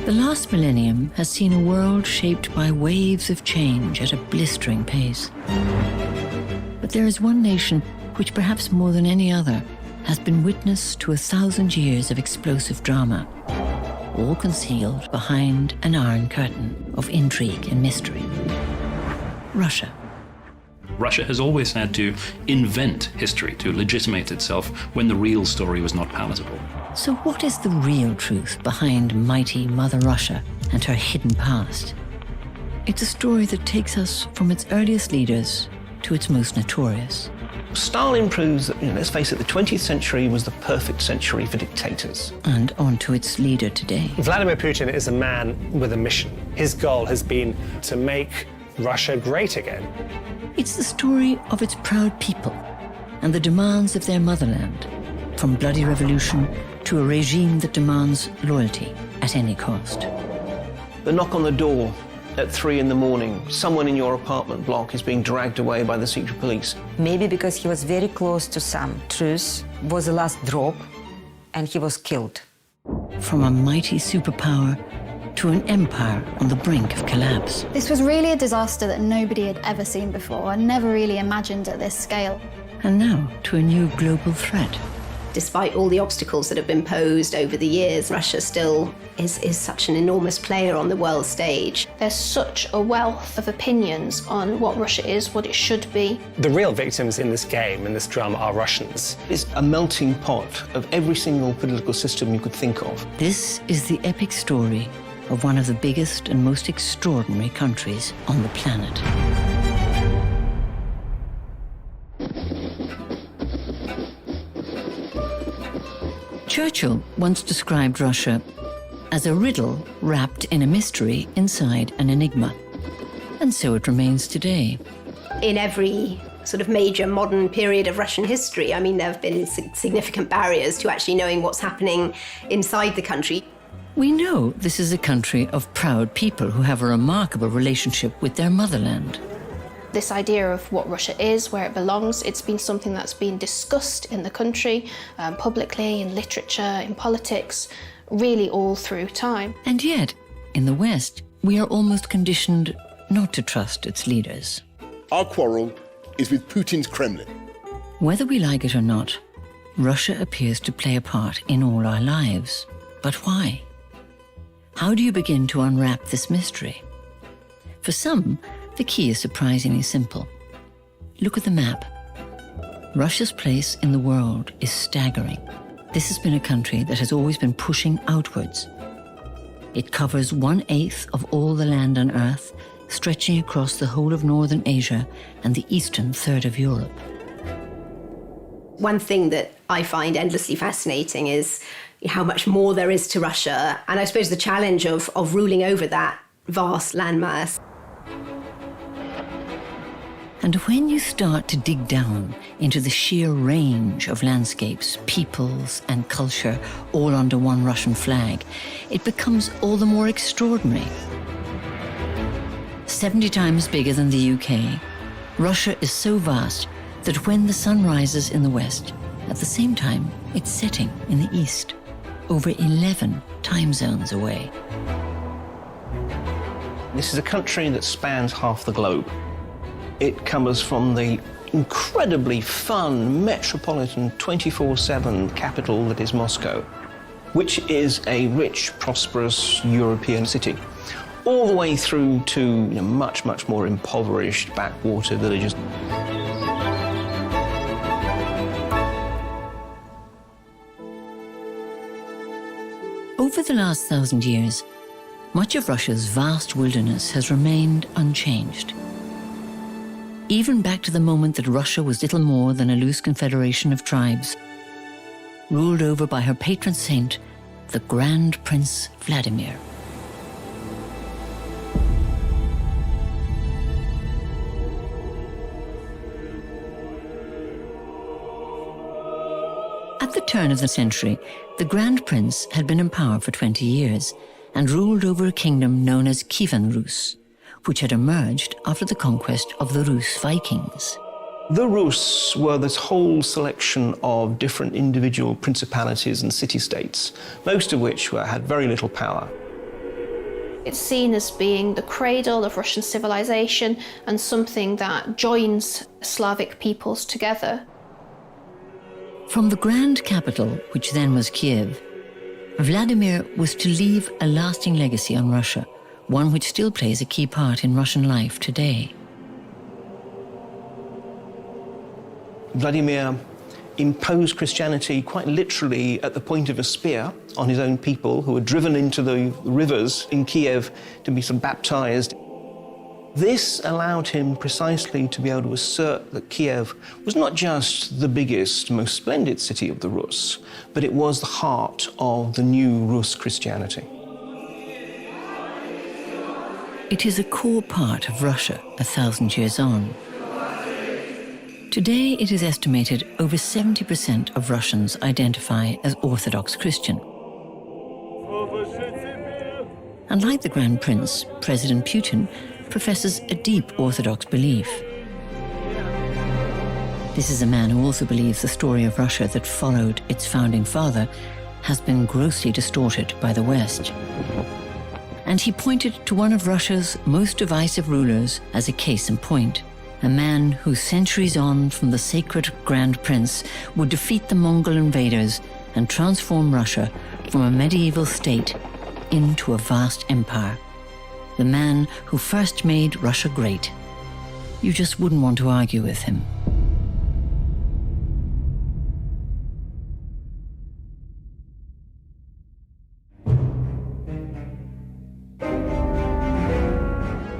The last millennium has seen a world shaped by waves of change at a blistering pace. But there is one nation which, perhaps more than any other, has been witness to 1,000 years of explosive drama, all concealed behind an iron curtain of intrigue and mystery. Russia. Russia has always had to invent history to legitimate itself when the real story was not palatable. So what is the real truth behind mighty Mother Russia and her hidden past? It's a story that takes us from its earliest leaders to its most notorious. Stalin proves that, let's face it, the 20th century was the perfect century for dictators. And on to its leader today. Vladimir Putin is a man with a mission. His goal has been to make Russia great again. It's the story of its proud people and the demands of their motherland, from bloody revolution to a regime that demands loyalty at any cost. The knock on the door at 3 in the morning, someone in your apartment block is being dragged away by the secret police. Maybe because he was very close to some truth was the last drop, and he was killed. From a mighty superpower to an empire on the brink of collapse. This was really a disaster that nobody had ever seen before and never really imagined at this scale. And now to a new global threat. Despite all the obstacles that have been posed over the years, Russia still is such an enormous player on the world stage. There's such a wealth of opinions on what Russia is, what it should be. The real victims in this game, in this drama, are Russians. It's a melting pot of every single political system you could think of. This is the epic story of one of the biggest and most extraordinary countries on the planet. Churchill once described Russia as a riddle wrapped in a mystery inside an enigma. And so it remains today. In every sort of major modern period of Russian history, I mean, there have been significant barriers to actually knowing what's happening inside the country. We know this is a country of proud people who have a remarkable relationship with their motherland. This idea of what Russia is, where it belongs, it's been something that's been discussed in the country, publicly, in literature, in politics, really all through time. And yet, in the West, we are almost conditioned not to trust its leaders. Our quarrel is with Putin's Kremlin. Whether we like it or not, Russia appears to play a part in all our lives. But why? How do you begin to unwrap this mystery? For some, the key is surprisingly simple. Look at the map. Russia's place in the world is staggering. This has been a country that has always been pushing outwards. It covers 1/8 of all the land on Earth, stretching across the whole of Northern Asia and the eastern third of Europe. One thing that I find endlessly fascinating is how much more there is to Russia, and I suppose the challenge of ruling over that vast landmass. And when you start to dig down into the sheer range of landscapes, peoples, and culture all under one Russian flag, it becomes all the more extraordinary. 70 times bigger than the UK, Russia is so vast that when the sun rises in the west, at the same time it's setting in the east, over 11 time zones away. This is a country that spans half the globe. It covers from the incredibly fun, metropolitan, 24/7 capital that is Moscow, which is a rich, prosperous European city, all the way through to much, much more impoverished backwater villages. Over the last 1,000 years, much of Russia's vast wilderness has remained unchanged. Even back to the moment that Russia was little more than a loose confederation of tribes, ruled over by her patron saint, the Grand Prince Vladimir. At the turn of the century, the Grand Prince had been in power for 20 years and ruled over a kingdom known as Kievan Rus, which had emerged after the conquest of the Rus Vikings. The Rus were this whole selection of different individual principalities and city-states, most of which had very little power. It's seen as being the cradle of Russian civilization and something that joins Slavic peoples together. From the grand capital, which then was Kiev, Vladimir was to leave a lasting legacy on Russia, one which still plays a key part in Russian life today. Vladimir imposed Christianity quite literally at the point of a spear on his own people who were driven into the rivers in Kiev to be baptized. This allowed him precisely to be able to assert that Kiev was not just the biggest, most splendid city of the Rus, but it was the heart of the new Rus Christianity. It is a core part of Russia 1,000 years on. Today, it is estimated over 70% of Russians identify as Orthodox Christian. And like the Grand Prince, President Putin professes a deep Orthodox belief. This is a man who also believes the story of Russia that followed its founding father has been grossly distorted by the West. And he pointed to one of Russia's most divisive rulers as a case in point. A man who, centuries on from the sacred Grand Prince, would defeat the Mongol invaders and transform Russia from a medieval state into a vast empire. The man who first made Russia great. You just wouldn't want to argue with him.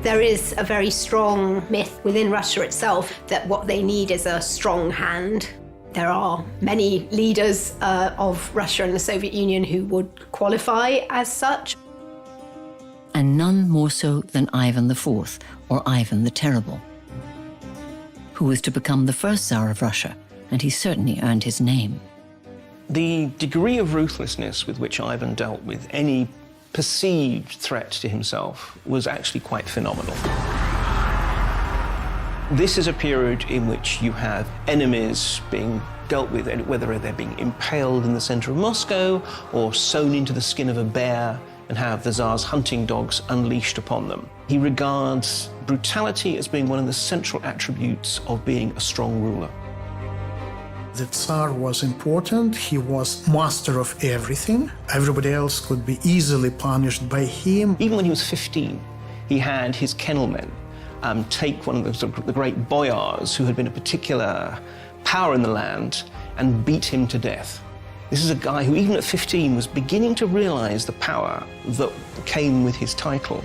There is a very strong myth within Russia itself that what they need is a strong hand. There are many leaders of Russia and the Soviet Union who would qualify as such. And none more so than Ivan IV, or Ivan the Terrible, who was to become the first Tsar of Russia, and he certainly earned his name. The degree of ruthlessness with which Ivan dealt with any perceived threat to himself was actually quite phenomenal. This is a period in which you have enemies being dealt with, whether they're being impaled in the center of Moscow or sewn into the skin of a bear and have the Tsar's hunting dogs unleashed upon them. He regards brutality as being one of the central attributes of being a strong ruler. The Tsar was important, he was master of everything. Everybody else could be easily punished by him. Even when he was 15, he had his kennelmen take one of the great boyars who had been a particular power in the land and beat him to death. This is a guy who, even at 15, was beginning to realize the power that came with his title.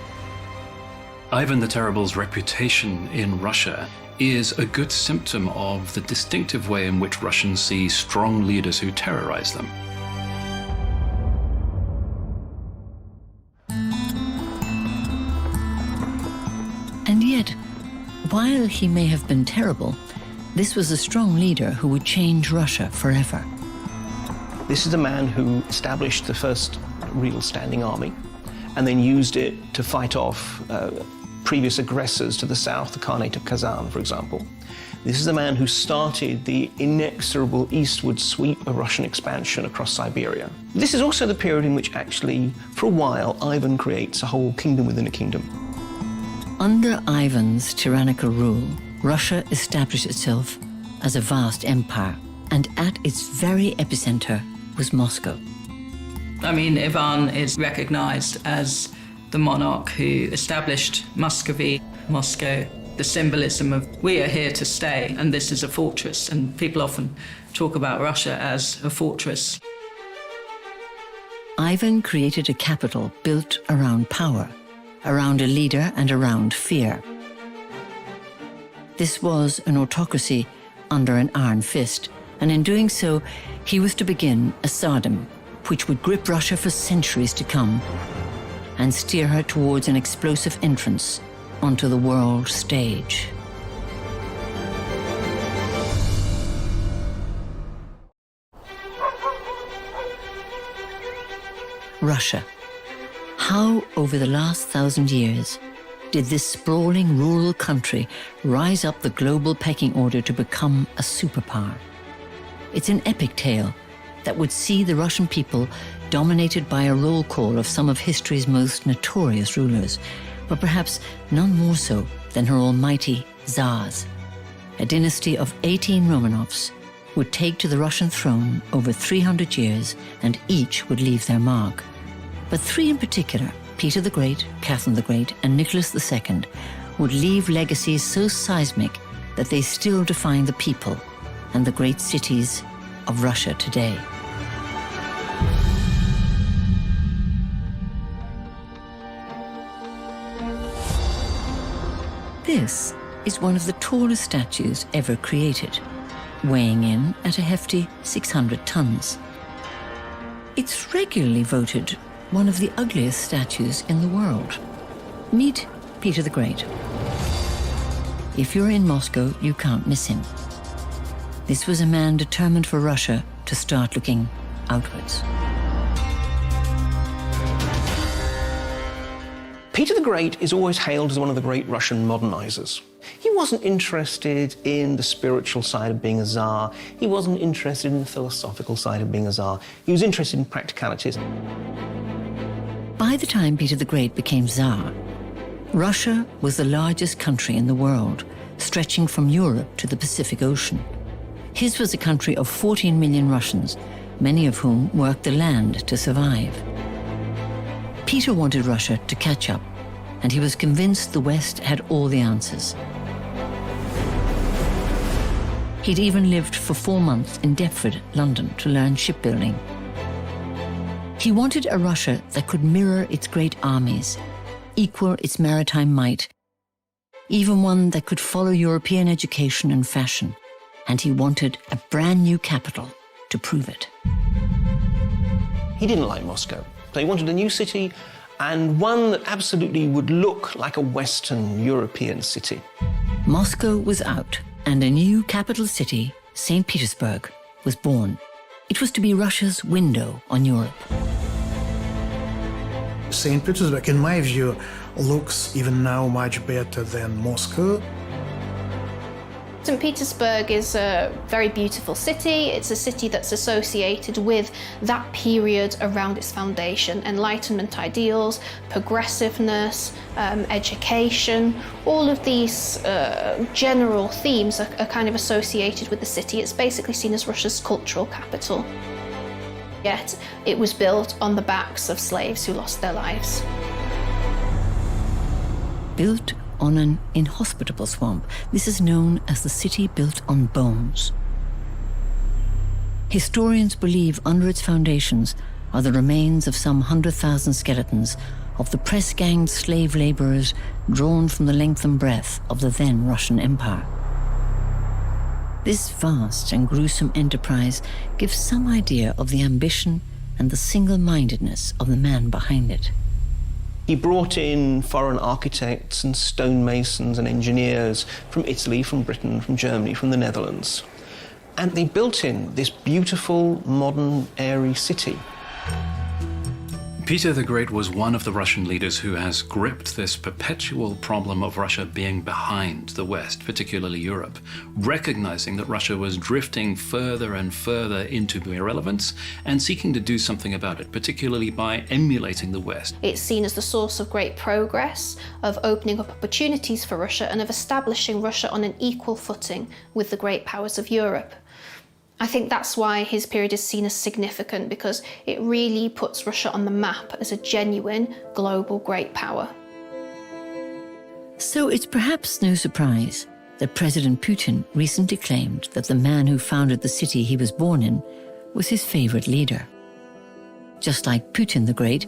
Ivan the Terrible's reputation in Russia is a good symptom of the distinctive way in which Russians see strong leaders who terrorize them. And yet, while he may have been terrible, this was a strong leader who would change Russia forever. This is a man who established the first real standing army and then used it to fight off previous aggressors to the south, the Khanate of Kazan, for example. This is the man who started the inexorable eastward sweep of Russian expansion across Siberia. This is also the period in which actually, for a while, Ivan creates a whole kingdom within a kingdom. Under Ivan's tyrannical rule, Russia established itself as a vast empire, and at its very epicenter was Moscow. I mean, Ivan is recognized as the monarch who established Muscovy, Moscow, the symbolism of we are here to stay and this is a fortress, and people often talk about Russia as a fortress. Ivan created a capital built around power, around a leader and around fear. This was an autocracy under an iron fist, and in doing so, he was to begin a Tsardom, which would grip Russia for centuries to come and steer her towards an explosive entrance onto the world stage. Russia. How, over the last 1,000 years, did this sprawling rural country rise up the global pecking order to become a superpower? It's an epic tale, that would see the Russian people dominated by a roll call of some of history's most notorious rulers, but perhaps none more so than her almighty Tsars. A dynasty of 18 Romanovs would take to the Russian throne over 300 years, and each would leave their mark. But three in particular, Peter the Great, Catherine the Great, and Nicholas II, would leave legacies so seismic that they still define the people and the great cities of Russia today. This is one of the tallest statues ever created, weighing in at a hefty 600 tons. It's regularly voted one of the ugliest statues in the world. Meet Peter the Great. If you're in Moscow, you can't miss him. This was a man determined for Russia to start looking outwards. Peter the Great is always hailed as one of the great Russian modernizers. He wasn't interested in the spiritual side of being a Tsar. He wasn't interested in the philosophical side of being a Tsar. He was interested in practicalities. By the time Peter the Great became Tsar, Russia was the largest country in the world, stretching from Europe to the Pacific Ocean. His was a country of 14 million Russians, many of whom worked the land to survive. Peter wanted Russia to catch up, and he was convinced the West had all the answers. He'd even lived for 4 months in Deptford, London, to learn shipbuilding. He wanted a Russia that could mirror its great armies, equal its maritime might, even one that could follow European education and fashion. And he wanted a brand new capital to prove it. He didn't like Moscow. So he wanted a new city, and one that absolutely would look like a Western European city. Moscow was out, and a new capital city, St. Petersburg, was born. It was to be Russia's window on Europe. St. Petersburg, in my view, looks even now much better than Moscow. St. Petersburg is a very beautiful city. It's a city that's associated with that period around its foundation. Enlightenment ideals, progressiveness, education, all of these general themes are kind of associated with the city. It's basically seen as Russia's cultural capital. Yet it was built on the backs of slaves who lost their lives. Built on an inhospitable swamp, this is known as the city built on bones. Historians believe under its foundations are the remains of some 100,000 skeletons of the press-ganged slave laborers drawn from the length and breadth of the then Russian Empire. This vast and gruesome enterprise gives some idea of the ambition and the single-mindedness of the man behind it. He brought in foreign architects and stonemasons and engineers from Italy, from Britain, from Germany, from the Netherlands. And they built in this beautiful, modern, airy city. Peter the Great was one of the Russian leaders who has gripped this perpetual problem of Russia being behind the West, particularly Europe, recognizing that Russia was drifting further and further into irrelevance and seeking to do something about it, particularly by emulating the West. It's seen as the source of great progress, of opening up opportunities for Russia, and of establishing Russia on an equal footing with the great powers of Europe. I think that's why his period is seen as significant, because it really puts Russia on the map as a genuine global great power. So it's perhaps no surprise that President Putin recently claimed that the man who founded the city he was born in was his favorite leader. Just like Putin the Great,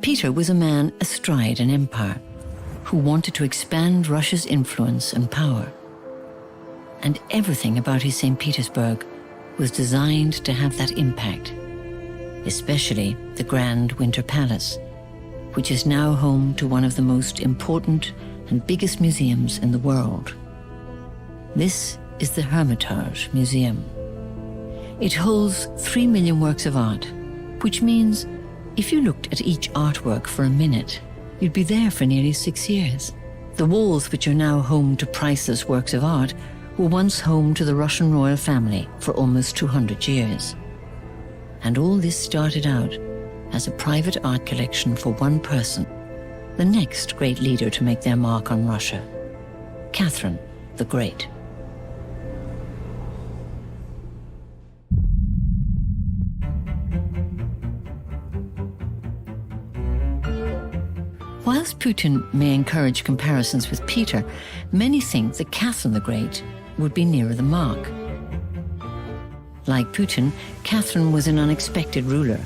Peter was a man astride an empire who wanted to expand Russia's influence and power. And everything about his St. Petersburg was designed to have that impact, especially the Grand Winter Palace, which is now home to one of the most important and biggest museums in the world. This is the Hermitage Museum. It holds 3 million works of art, which means if you looked at each artwork for a minute, you'd be there for nearly 6 years. The walls, which are now home to priceless works of art, were once home to the Russian royal family for almost 200 years. And all this started out as a private art collection for one person, the next great leader to make their mark on Russia, Catherine the Great. Whilst Putin may encourage comparisons with Peter, many think that Catherine the Great would be nearer the mark. Like Putin, Catherine was an unexpected ruler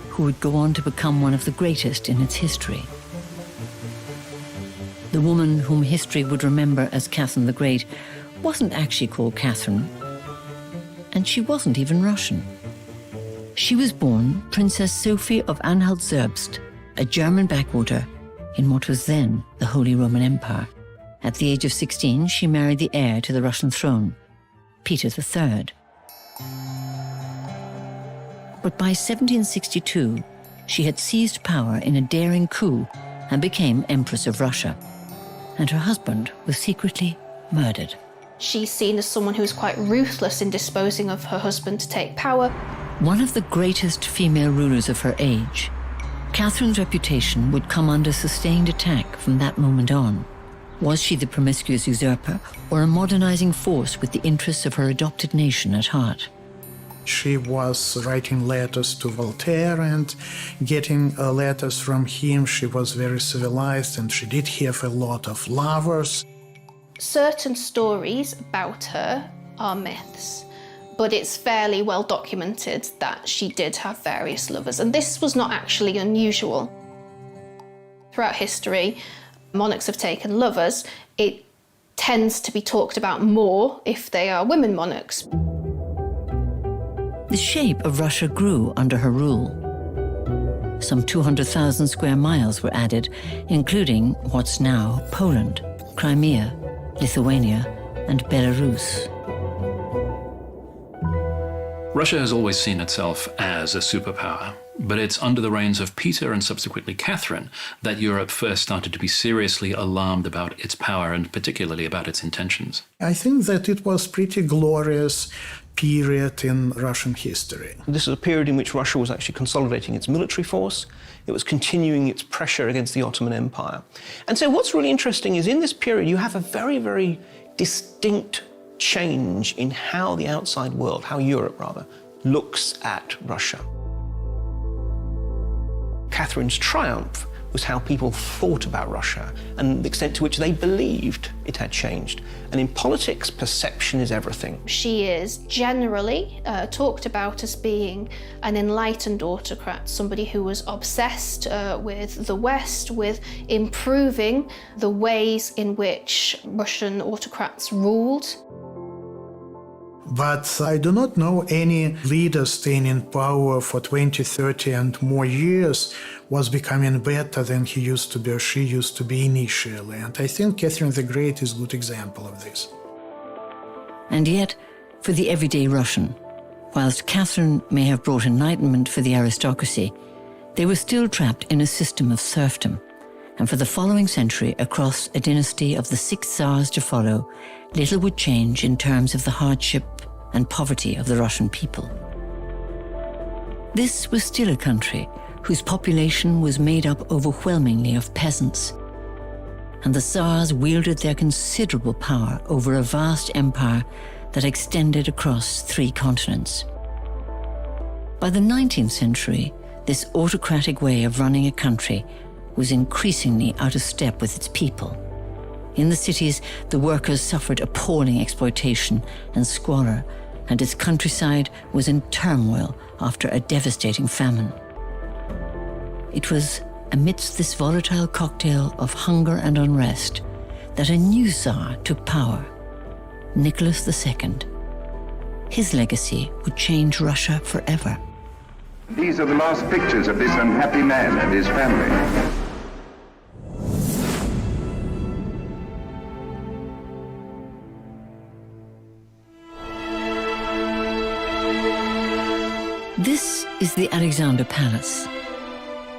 who would go on to become one of the greatest in its history. The woman whom history would remember as Catherine the Great wasn't actually called Catherine, and she wasn't even Russian. She was born Princess Sophie of Anhalt-Zerbst, a German backwater in what was then the Holy Roman Empire. At the age of 16, she married the heir to the Russian throne, Peter III. But by 1762, she had seized power in a daring coup and became Empress of Russia. And her husband was secretly murdered. She's seen as someone who was quite ruthless in disposing of her husband to take power. One of the greatest female rulers of her age, Catherine's reputation would come under sustained attack from that moment on. Was she the promiscuous usurper or a modernizing force with the interests of her adopted nation at heart? She was writing letters to Voltaire and getting letters from him. She was very civilized and she did have a lot of lovers. Certain stories about her are myths, but it's fairly well documented that she did have various lovers, and this was not actually unusual. Throughout history, monarchs have taken lovers. It tends to be talked about more if they are women monarchs. The shape of Russia grew under her rule. Some 200,000 square miles were added, including what's now Poland, Crimea, Lithuania, and Belarus. Russia has always seen itself as a superpower, but it's under the reigns of Peter and subsequently Catherine that Europe first started to be seriously alarmed about its power and particularly about its intentions. I think that it was pretty glorious period in Russian history. This is a period in which Russia was actually consolidating its military force. It was continuing its pressure against the Ottoman Empire. And so what's really interesting is in this period you have a very, very distinct change in how the outside world, how Europe rather, looks at Russia. Catherine's triumph was how people thought about Russia and the extent to which they believed it had changed. And in politics, perception is everything. She is generally talked about as being an enlightened autocrat, somebody who was obsessed with the West, with improving the ways in which Russian autocrats ruled. But I do not know any leader staying in power for 20, 30 and more years was becoming better than he used to be or she used to be initially. And I think Catherine the Great is a good example of this. And yet, for the everyday Russian, whilst Catherine may have brought enlightenment for the aristocracy, they were still trapped in a system of serfdom. And for the following century, across a dynasty of the 6 Tsars to follow, little would change in terms of the hardship and poverty of the Russian people. This was still a country whose population was made up overwhelmingly of peasants, and the Tsars wielded their considerable power over a vast empire that extended across 3 continents. By the 19th century, this autocratic way of running a country was increasingly out of step with its people. In the cities, the workers suffered appalling exploitation and squalor, and its countryside was in turmoil after a devastating famine. It was amidst this volatile cocktail of hunger and unrest that a new Tsar took power, Nicholas II. His legacy would change Russia forever. These are the last pictures of this unhappy man and his family. This is the Alexander Palace.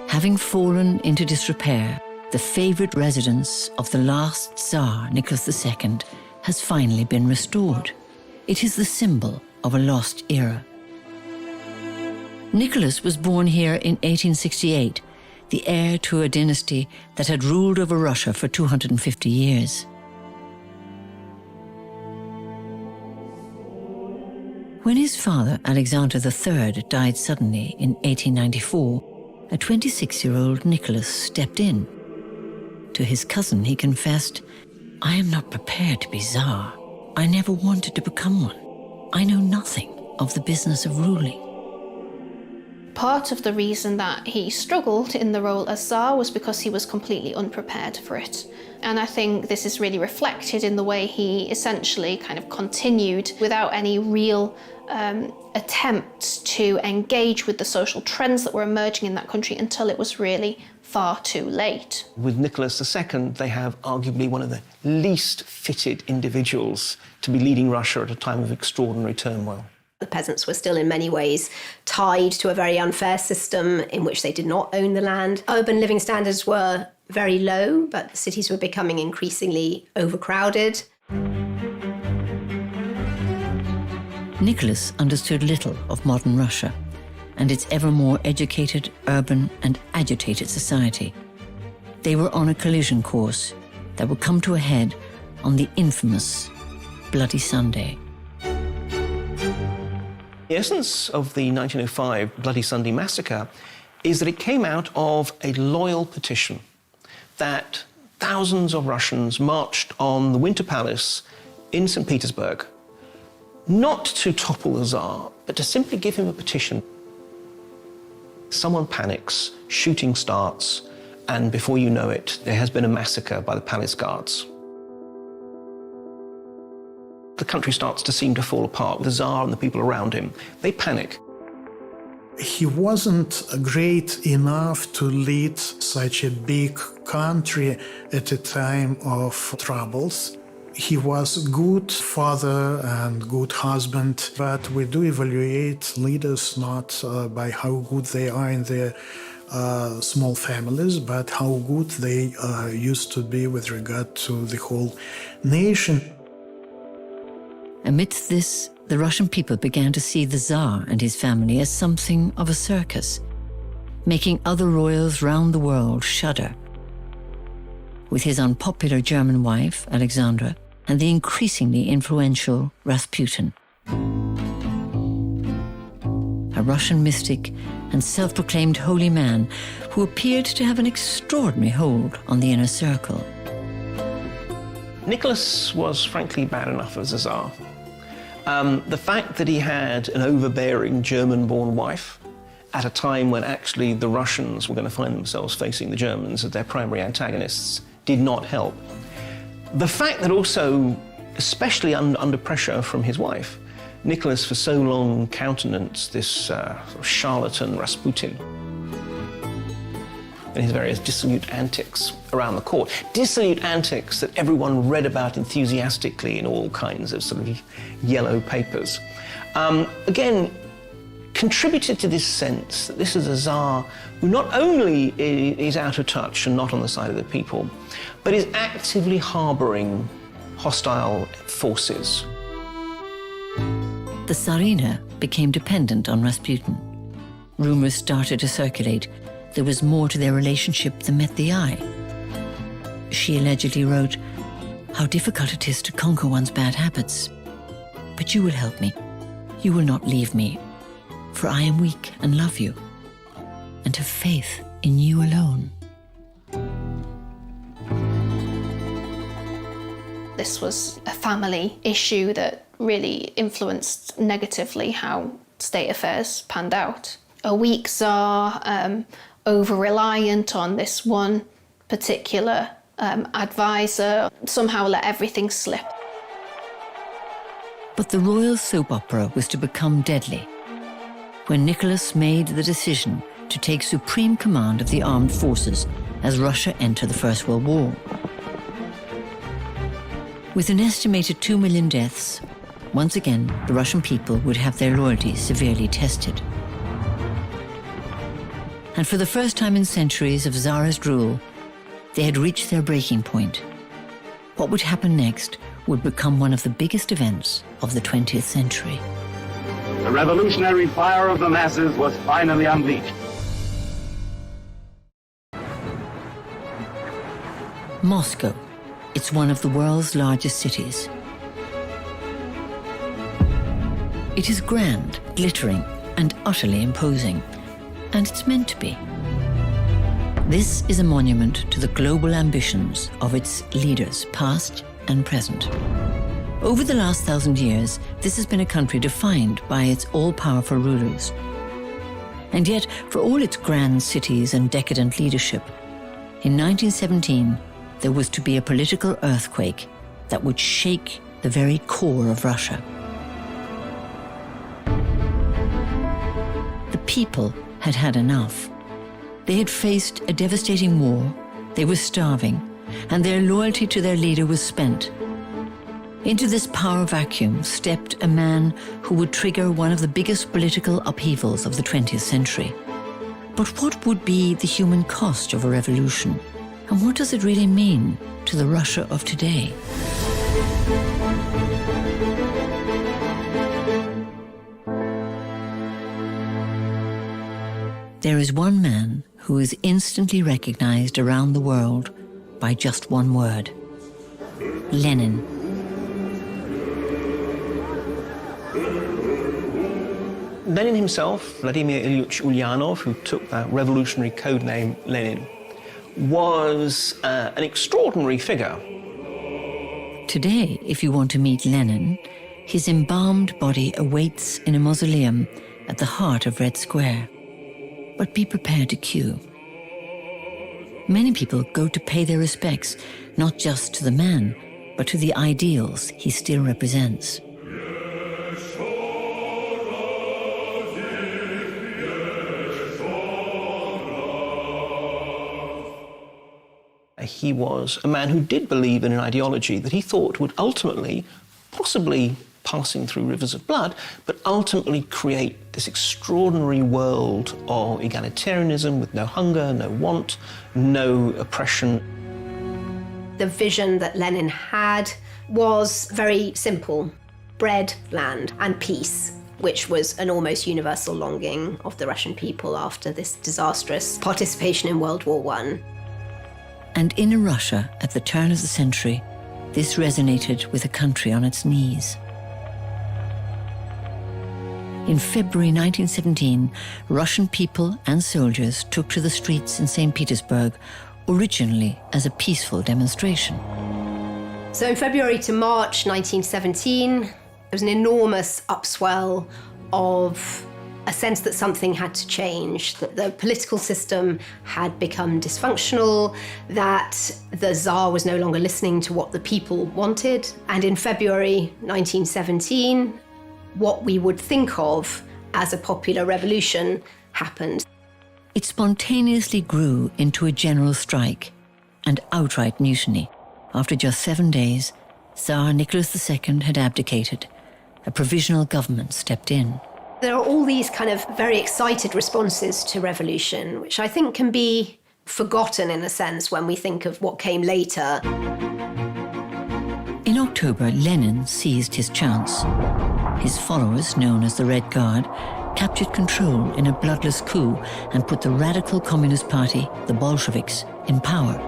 Having fallen into disrepair, the favorite residence of the last Tsar, Nicholas II, has finally been restored. It is the symbol of a lost era. Nicholas was born here in 1868, the heir to a dynasty that had ruled over Russia for 250 years. When his father, Alexander III, died suddenly in 1894, a 26-year-old Nicholas stepped in. To his cousin, he confessed, "I am not prepared to be Tsar. I never wanted to become one. I know nothing of the business of ruling." Part of the reason that he struggled in the role as Tsar was because he was completely unprepared for it. And I think this is really reflected in the way he essentially kind of continued without any real attempts to engage with the social trends that were emerging in that country until it was really far too late. With Nicholas II, they have arguably one of the least fitted individuals to be leading Russia at a time of extraordinary turmoil. The peasants were still in many ways tied to a very unfair system in which they did not own the land. Urban living standards were very low, but the cities were becoming increasingly overcrowded. Nicholas understood little of modern Russia and its ever more educated, urban and agitated society. They were on a collision course that would come to a head on the infamous Bloody Sunday. The essence of the 1905 Bloody Sunday massacre is that it came out of a loyal petition that thousands of Russians marched on the Winter Palace in St. Petersburg, not to topple the Tsar, but to simply give him a petition. Someone panics, shooting starts, and before you know it, there has been a massacre by the palace guards. The country starts to seem to fall apart. The Tsar and the people around him, they panic. He wasn't great enough to lead such a big country at a time of troubles. He was a good father and good husband, but we do evaluate leaders not by how good they are in their small families, but how good they used to be with regard to the whole nation. Amidst this, the Russian people began to see the Tsar and his family as something of a circus, making other royals round the world shudder. With his unpopular German wife, Alexandra, and the increasingly influential Rasputin. A Russian mystic and self-proclaimed holy man who appeared to have an extraordinary hold on the inner circle. Nicholas was frankly bad enough as a Tsar. The fact that he had an overbearing German-born wife at a time when actually the Russians were going to find themselves facing the Germans as their primary antagonists did not help. The fact that also, especially under pressure from his wife, Nicholas for so long countenanced this sort of charlatan Rasputin and his various dissolute antics around the court. Dissolute antics that everyone read about enthusiastically in all kinds of sort of yellow papers. Again, contributed to this sense that this is a Tsar who not only is out of touch and not on the side of the people, but is actively harboring hostile forces. The Tsarina became dependent on Rasputin. Rumors started to circulate. There was more to their relationship than met the eye. She allegedly wrote, "How difficult it is to conquer one's bad habits. But you will help me. You will not leave me, for I am weak and love you, and have faith in you alone." This was a family issue that really influenced negatively how state affairs panned out. A weak Tsar, over-reliant on this one particular advisor, somehow let everything slip. But the royal soap opera was to become deadly when Nicholas made the decision to take supreme command of the armed forces as Russia entered the First World War. With an estimated 2 million deaths, once again, the Russian people would have their loyalty severely tested. And for the first time in centuries of Tsarist rule, they had reached their breaking point. What would happen next would become one of the biggest events of the 20th century. The revolutionary fire of the masses was finally unleashed. Moscow. It's one of the world's largest cities. It is grand, glittering, and utterly imposing. And it's meant to be. This is a monument to the global ambitions of its leaders, past and present. Over the last 1,000 years, this has been a country defined by its all-powerful rulers. And yet, for all its grand cities and decadent leadership, in 1917, there was to be a political earthquake that would shake the very core of Russia. The people had had enough. They had faced a devastating war, they were starving, and their loyalty to their leader was spent. Into this power vacuum stepped a man who would trigger one of the biggest political upheavals of the 20th century. But what would be the human cost of a revolution? And what does it really mean to the Russia of today? There is one man who is instantly recognized around the world by just one word: Lenin. Lenin himself, Vladimir Ilyich Ulyanov, who took that revolutionary code name Lenin, was an extraordinary figure. Today, if you want to meet Lenin, his embalmed body awaits in a mausoleum at the heart of Red Square. But be prepared to queue. Many people go to pay their respects, not just to the man, but to the ideals he still represents. He was a man who did believe in an ideology that he thought would ultimately, possibly passing through rivers of blood, but ultimately create this extraordinary world of egalitarianism with no hunger, no want, no oppression. The vision that Lenin had was very simple: bread, land, and peace, which was an almost universal longing of the Russian people after this disastrous participation in World War I. And in a Russia at the turn of the century, this resonated with a country on its knees. In February 1917, Russian people and soldiers took to the streets in St. Petersburg, originally as a peaceful demonstration. So in February to March 1917, there was an enormous upswell of a sense that something had to change, that the political system had become dysfunctional, that the Tsar was no longer listening to what the people wanted. And in February 1917, what we would think of as a popular revolution happened. It spontaneously grew into a general strike and outright mutiny. After just 7 days, Tsar Nicholas II had abdicated. A provisional government stepped in. There are all these kind of very excited responses to revolution, which I think can be forgotten in a sense when we think of what came later. In October, Lenin seized his chance. His followers, known as the Red Guard, captured control in a bloodless coup and put the radical Communist Party, the Bolsheviks, in power.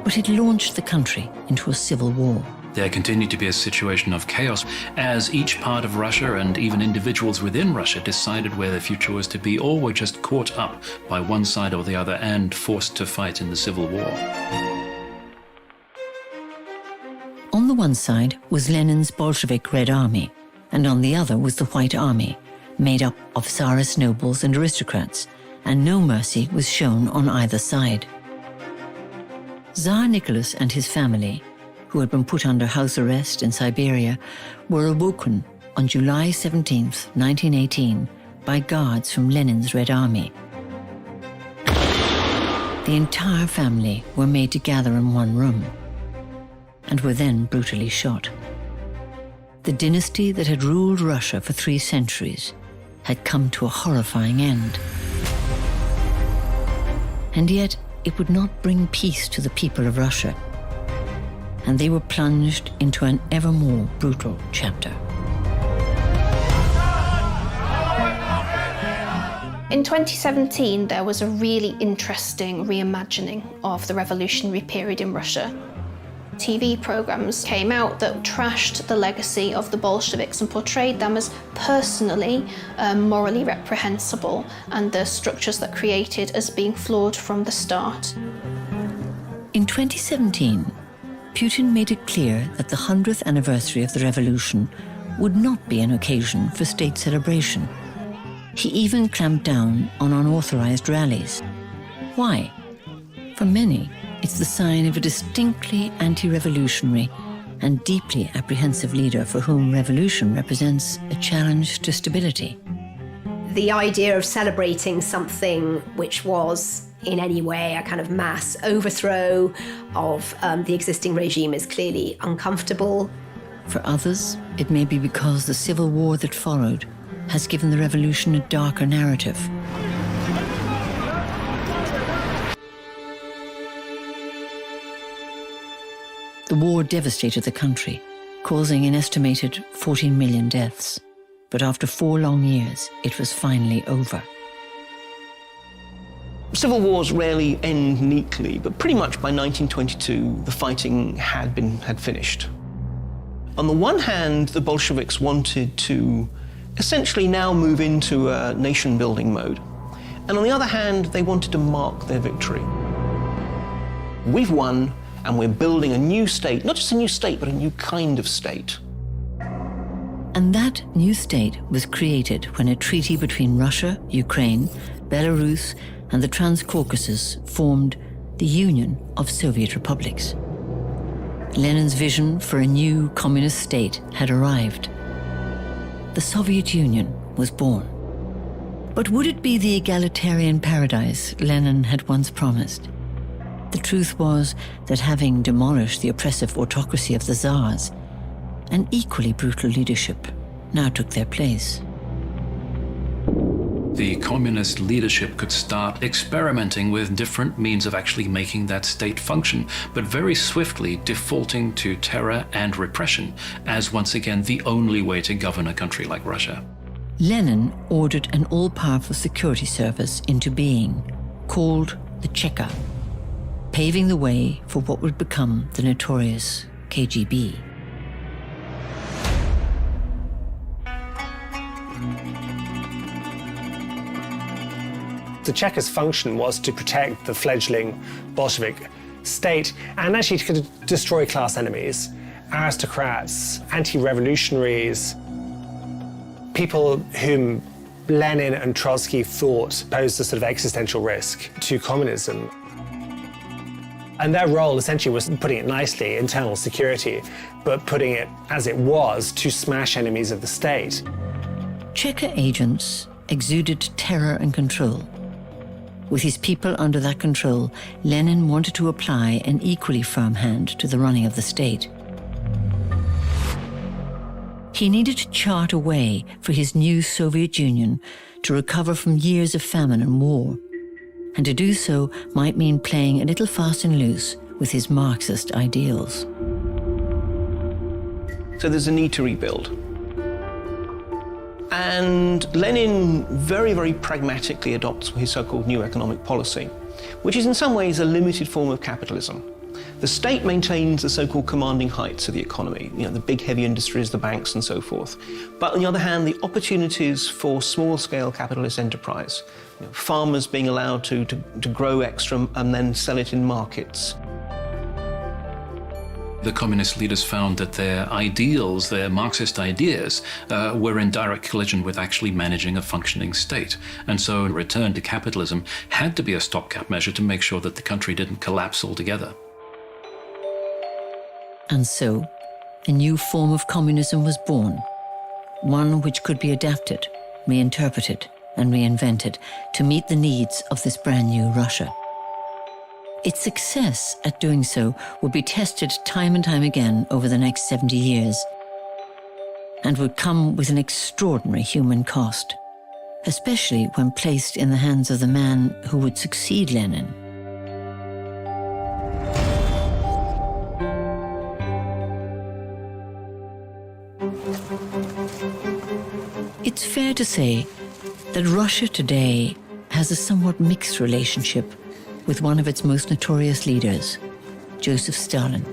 But it launched the country into a civil war. There continued to be a situation of chaos as each part of Russia and even individuals within Russia decided where their future was to be, or were just caught up by one side or the other and forced to fight in the civil war. On the one side was Lenin's Bolshevik Red Army, and on the other was the White Army, made up of Tsarist nobles and aristocrats, and no mercy was shown on either side. Tsar Nicholas and his family, who had been put under house arrest in Siberia, were awoken on July 17, 1918, by guards from Lenin's Red Army. The entire family were made to gather in one room and were then brutally shot. The dynasty that had ruled Russia for 3 centuries had come to a horrifying end. And yet, it would not bring peace to the people of Russia, and they were plunged into an ever more brutal chapter. In 2017, there was a really interesting reimagining of the revolutionary period in Russia. TV programs came out that trashed the legacy of the Bolsheviks and portrayed them as personally morally reprehensible, and the structures that created as being flawed from the start. In 2017, Putin made it clear that the 100th anniversary of the revolution would not be an occasion for state celebration. He even clamped down on unauthorized rallies. Why? For many, it's the sign of a distinctly anti-revolutionary and deeply apprehensive leader for whom revolution represents a challenge to stability. The idea of celebrating something which was in any way a kind of mass overthrow of the existing regime is clearly uncomfortable. For others, it may be because the civil war that followed has given the revolution a darker narrative. The war devastated the country, causing an estimated 14 million deaths. But after 4 long years, it was finally over. Civil wars rarely end neatly, but pretty much by 1922, the fighting had finished. On the one hand, the Bolsheviks wanted to essentially now move into a nation-building mode. And on the other hand, they wanted to mark their victory. We've won, and we're building a new state, not just a new state, but a new kind of state. And that new state was created when a treaty between Russia, Ukraine, Belarus, and the Transcaucasus formed the Union of Soviet Republics. Lenin's vision for a new communist state had arrived. The Soviet Union was born. But would it be the egalitarian paradise Lenin had once promised? The truth was that having demolished the oppressive autocracy of the Tsars, an equally brutal leadership now took their place. The communist leadership could start experimenting with different means of actually making that state function, but very swiftly defaulting to terror and repression as once again the only way to govern a country like Russia. Lenin ordered an all-powerful security service into being, called the Cheka, paving the way for what would become the notorious KGB. The Cheka's function was to protect the fledgling Bolshevik state and actually to destroy class enemies, aristocrats, anti-revolutionaries, people whom Lenin and Trotsky thought posed a sort of existential risk to communism. And their role essentially was, putting it nicely, internal security, but putting it as it was to smash enemies of the state. Cheka agents exuded terror and control. With his people under that control, Lenin wanted to apply an equally firm hand to the running of the state. He needed to chart a way for his new Soviet Union to recover from years of famine and war. And to do so might mean playing a little fast and loose with his Marxist ideals. So there's a need to rebuild. And Lenin very, very pragmatically adopts his so-called new economic policy, which is in some ways a limited form of capitalism. The state maintains the so-called commanding heights of the economy, the big heavy industries, the banks and so forth. But on the other hand, the opportunities for small-scale capitalist enterprise, farmers being allowed to grow extra and then sell it in markets. The communist leaders found that their ideals, their Marxist ideas, were in direct collision with actually managing a functioning state. And so a return to capitalism had to be a stopgap measure to make sure that the country didn't collapse altogether. And so, a new form of communism was born, one which could be adapted, reinterpreted, and reinvented to meet the needs of this brand new Russia. Its success at doing so would be tested time and time again over the next 70 years, and would come with an extraordinary human cost, especially when placed in the hands of the man who would succeed Lenin. It's fair to say that that Russia today has a somewhat mixed relationship with one of its most notorious leaders, Joseph Stalin.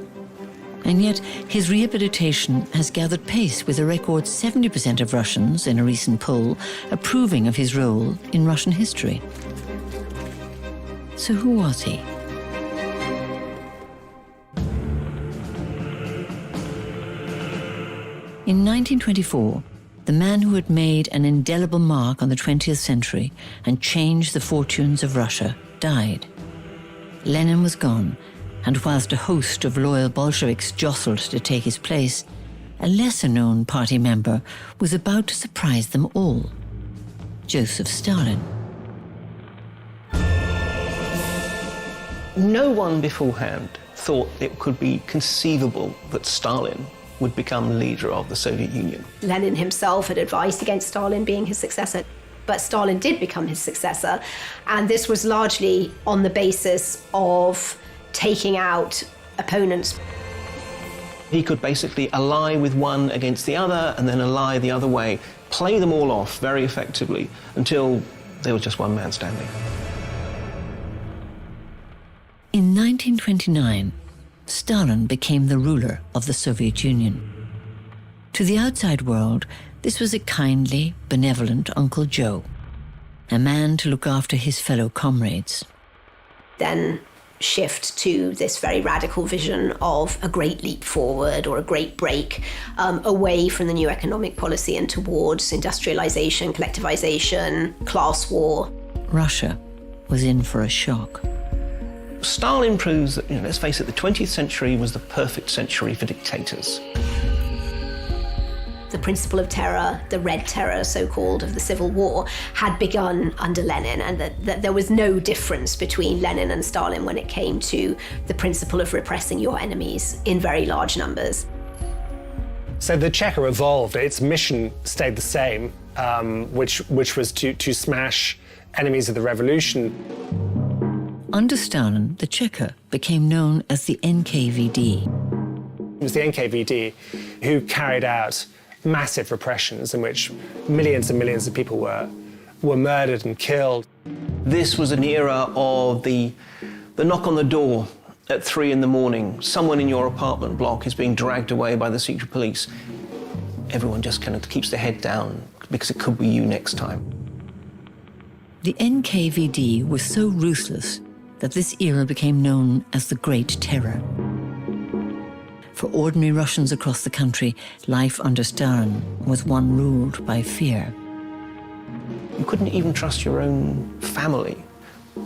And yet, his rehabilitation has gathered pace with a record 70% of Russians in a recent poll approving of his role in Russian history. So who was he? In 1924, the man who had made an indelible mark on the 20th century and changed the fortunes of Russia died. Lenin was gone, and whilst a host of loyal Bolsheviks jostled to take his place, a lesser-known party member was about to surprise them all: Joseph Stalin. No one beforehand thought it could be conceivable that Stalin would become leader of the Soviet Union. Lenin himself had advised against Stalin being his successor, but Stalin did become his successor, and this was largely on the basis of taking out opponents. He could basically ally with one against the other and then ally the other way, play them all off very effectively until there was just one man standing. In 1929, Stalin became the ruler of the Soviet Union. To the outside world, this was a kindly, benevolent Uncle Joe, a man to look after his fellow comrades. Then shift to this very radical vision of a great leap forward or a great break away from the new economic policy and towards industrialization, collectivization, class war. Russia was in for a shock. Stalin proves that, let's face it, the 20th century was the perfect century for dictators. The principle of terror, the Red Terror, so-called, of the Civil War, had begun under Lenin, and that there was no difference between Lenin and Stalin when it came to the principle of repressing your enemies in very large numbers. So the Cheka evolved. Its mission stayed the same, which was to smash enemies of the revolution. Under Stalin, the Cheka became known as the NKVD. It was the NKVD who carried out massive repressions in which millions and millions of people were murdered and killed. This was an era of the knock on the door at 3 a.m. Someone in your apartment block is being dragged away by the secret police. Everyone just kind of keeps their head down because it could be you next time. The NKVD was so ruthless that this era became known as the Great Terror. For ordinary Russians across the country, life under Stalin was one ruled by fear. You couldn't even trust your own family.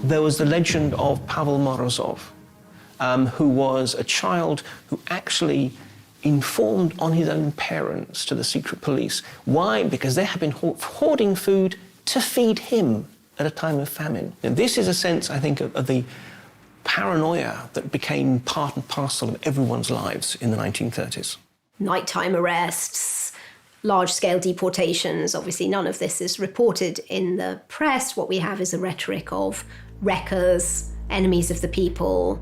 There was the legend of Pavel Morozov, who was a child who actually informed on his own parents to the secret police. Why? Because they had been hoarding food to feed him at a time of famine. And this is a sense, I think, of the paranoia that became part and parcel of everyone's lives in the 1930s. Nighttime arrests, large-scale deportations. Obviously, none of this is reported in the press. What we have is a rhetoric of wreckers, enemies of the people.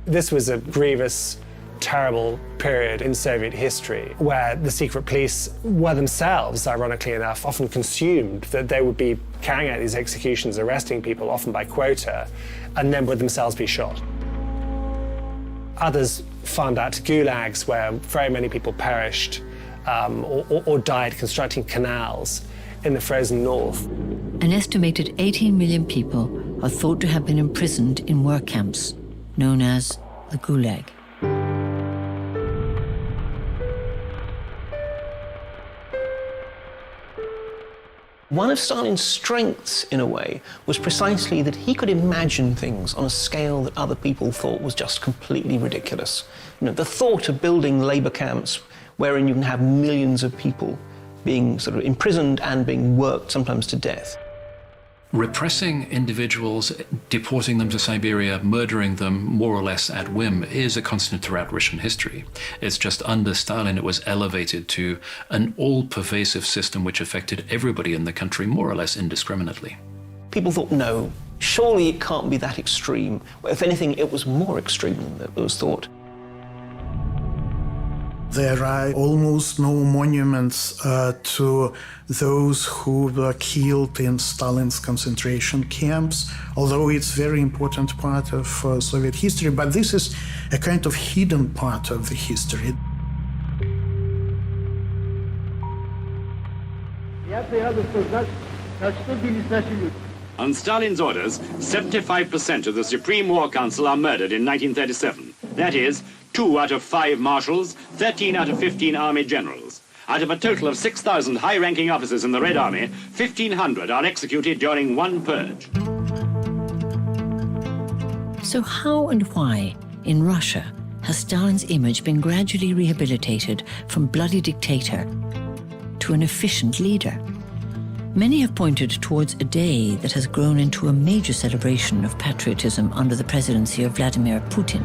This was a grievous, terrible period in Soviet history where the secret police were themselves, ironically enough, often consumed that they would be carrying out these executions, arresting people, often by quota, and then would themselves be shot. Others found out gulags where very many people perished or died constructing canals in the frozen north. An estimated 18 million people are thought to have been imprisoned in work camps known as the Gulag. One of Stalin's strengths, in a way, was precisely that he could imagine things on a scale that other people thought was just completely ridiculous. The thought of building labor camps wherein you can have millions of people being sort of imprisoned and being worked, sometimes to death. Repressing individuals, deporting them to Siberia, murdering them more or less at whim is a constant throughout Russian history. It's just under Stalin it was elevated to an all-pervasive system which affected everybody in the country more or less indiscriminately. People thought, no, surely it can't be that extreme. If anything, it was more extreme than it was thought. There are almost no monuments to those who were killed in Stalin's concentration camps, although it's a very important part of Soviet history, but this is a kind of hidden part of the history. On Stalin's orders, 75% of the Supreme War Council are murdered in 1937. That is, 2 out of 5 marshals, 13 out of 15 army generals. Out of a total of 6,000 high-ranking officers in the Red Army, 1,500 are executed during one purge. So how and why, in Russia, has Stalin's image been gradually rehabilitated from bloody dictator to an efficient leader? Many have pointed towards a day that has grown into a major celebration of patriotism under the presidency of Vladimir Putin.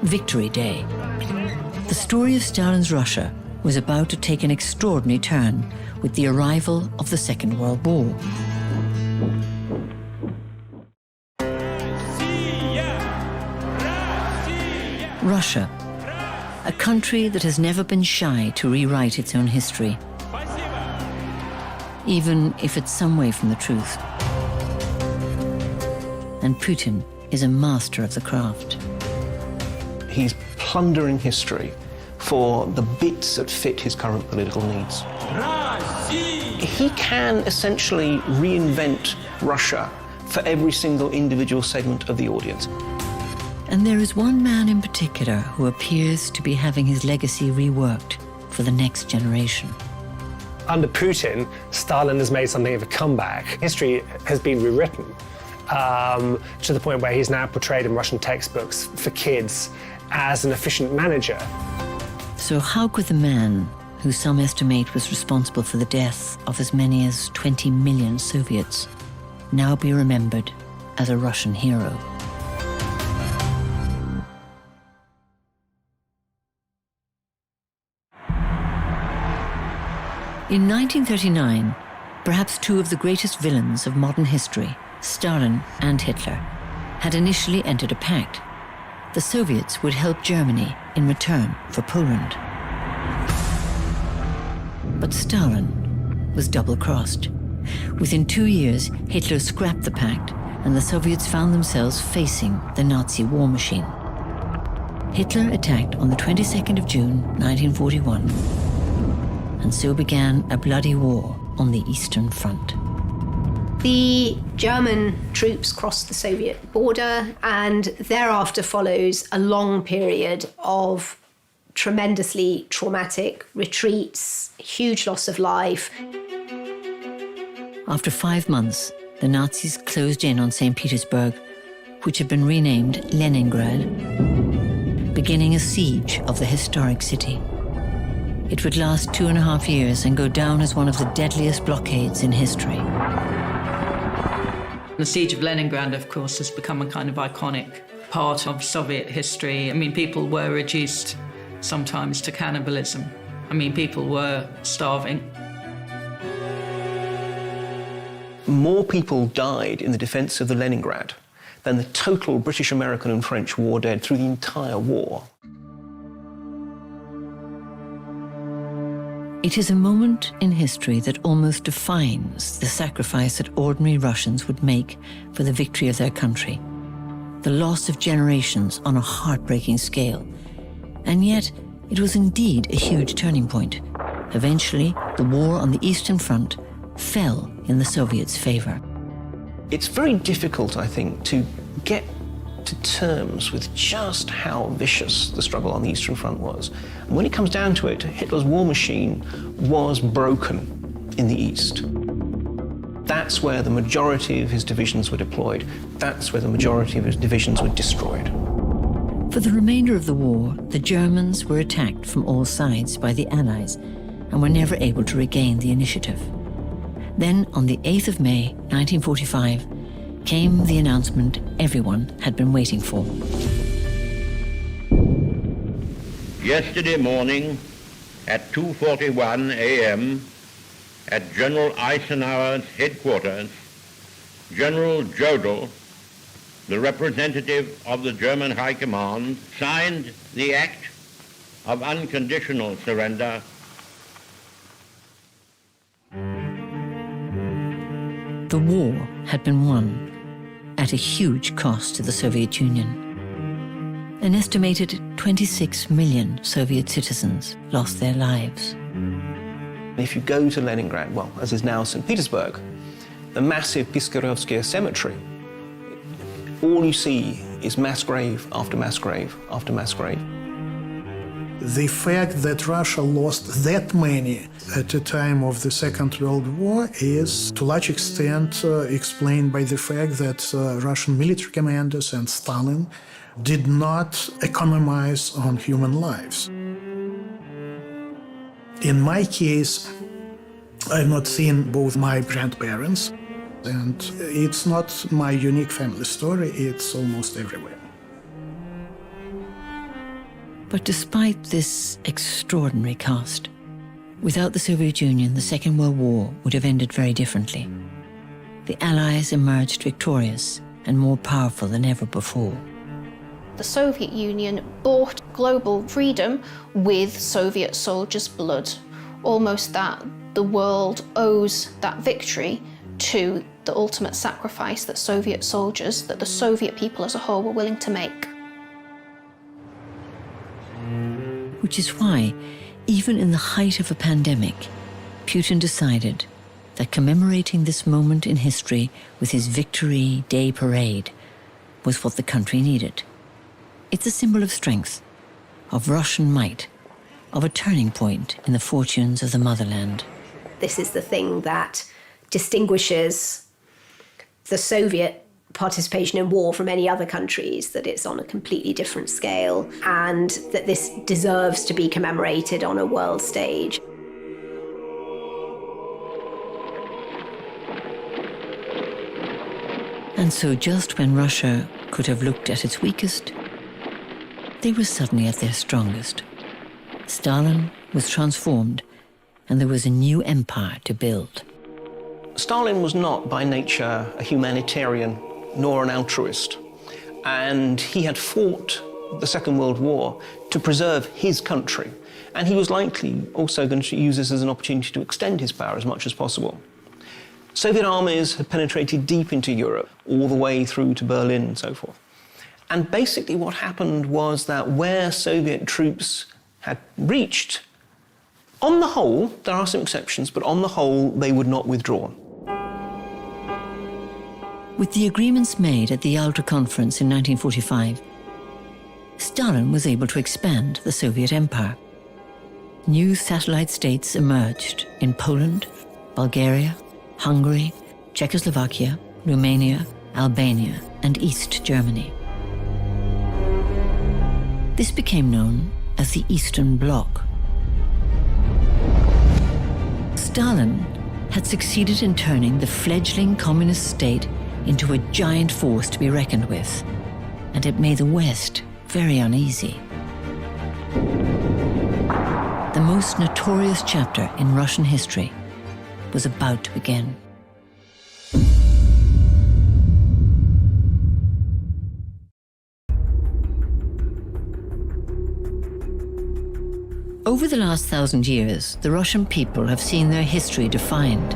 Victory Day. The story of Stalin's Russia was about to take an extraordinary turn with the arrival of the Second World War. Russia, a country that has never been shy to rewrite its own history, even if it's some way from the truth. And Putin is a master of the craft. He's plundering history for the bits that fit his current political needs. He can essentially reinvent Russia for every single individual segment of the audience. And there is one man in particular who appears to be having his legacy reworked for the next generation. Under Putin, Stalin has made something of a comeback. History has been rewritten to the point where he's now portrayed in Russian textbooks for kids as an efficient manager. So how could the man, who some estimate was responsible for the death of as many as 20 million Soviets, now be remembered as a Russian hero? In 1939, perhaps 2 of the greatest villains of modern history, Stalin and Hitler, had initially entered a pact. The Soviets would help Germany in return for Poland. But Stalin was double-crossed. Within 2 years, Hitler scrapped the pact, and the Soviets found themselves facing the Nazi war machine. Hitler attacked on the 22nd of June, 1941, and so began a bloody war on the Eastern Front. The German troops crossed the Soviet border, and thereafter follows a long period of tremendously traumatic retreats, huge loss of life. After 5 months, the Nazis closed in on St. Petersburg, which had been renamed Leningrad, beginning a siege of the historic city. It would last 2.5 years and go down as one of the deadliest blockades in history. The Siege of Leningrad, of course, has become a kind of iconic part of Soviet history. I mean, people were reduced sometimes to cannibalism. I mean, people were starving. More people died in the defense of the Leningrad than the total British, American, and French war dead through the entire war. It is a moment in history that almost defines the sacrifice that ordinary Russians would make for the victory of their country. The loss of generations on a heartbreaking scale. And yet, it was indeed a huge turning point. Eventually, the war on the Eastern Front fell in the Soviets' favor. It's very difficult, I think, to get to terms with just how vicious the struggle on the Eastern Front was. And when it comes down to it, Hitler's war machine was broken in the East. That's where the majority of his divisions were deployed. That's where the majority of his divisions were destroyed. For the remainder of the war, the Germans were attacked from all sides by the Allies and were never able to regain the initiative. Then, on the 8th of May, 1945, came the announcement everyone had been waiting for. Yesterday morning at 2:41 a.m. at General Eisenhower's headquarters, General Jodl, the representative of the German High Command, signed the act of unconditional surrender. The war had been won at a huge cost to the Soviet Union. An estimated 26 million Soviet citizens lost their lives. If you go to Leningrad, well, as is now St. Petersburg, the massive Piskarovskaya cemetery, all you see is mass grave after mass grave after mass grave. The fact that Russia lost that many at the time of the Second World War is, to a large extent, explained by the fact that Russian military commanders and Stalin did not economize on human lives. In my case, I've not seen both my grandparents, and it's not my unique family story, it's almost everywhere. But despite this extraordinary cost, without the Soviet Union, the Second World War would have ended very differently. The Allies emerged victorious and more powerful than ever before. The Soviet Union bought global freedom with Soviet soldiers' blood, almost that the world owes that victory to the ultimate sacrifice that Soviet soldiers, that the Soviet people as a whole were willing to make. Which is why, even in the height of a pandemic, Putin decided that commemorating this moment in history with his Victory Day parade was what the country needed. It's a symbol of strength, of Russian might, of a turning point in the fortunes of the motherland. This is the thing that distinguishes the Soviet participation in war from any other countries, that it's on a completely different scale, and that this deserves to be commemorated on a world stage. And so just when Russia could have looked at its weakest, they were suddenly at their strongest. Stalin was transformed, and there was a new empire to build. Stalin was not by nature a humanitarian nor an altruist, and he had fought the Second World War to preserve his country, and he was likely also going to use this as an opportunity to extend his power as much as possible. Soviet armies had penetrated deep into Europe, all the way through to Berlin and so forth. And basically what happened was that where Soviet troops had reached, on the whole, there are some exceptions, but on the whole, they would not withdraw. With the agreements made at the Yalta Conference in 1945, Stalin was able to expand the Soviet Empire. New satellite states emerged in Poland, Bulgaria, Hungary, Czechoslovakia, Romania, Albania, and East Germany. This became known as the Eastern Bloc. Stalin had succeeded in turning the fledgling communist state into a giant force to be reckoned with, and it made the West very uneasy. The most notorious chapter in Russian history was about to begin. Over the last 1,000 years, the Russian people have seen their history defined,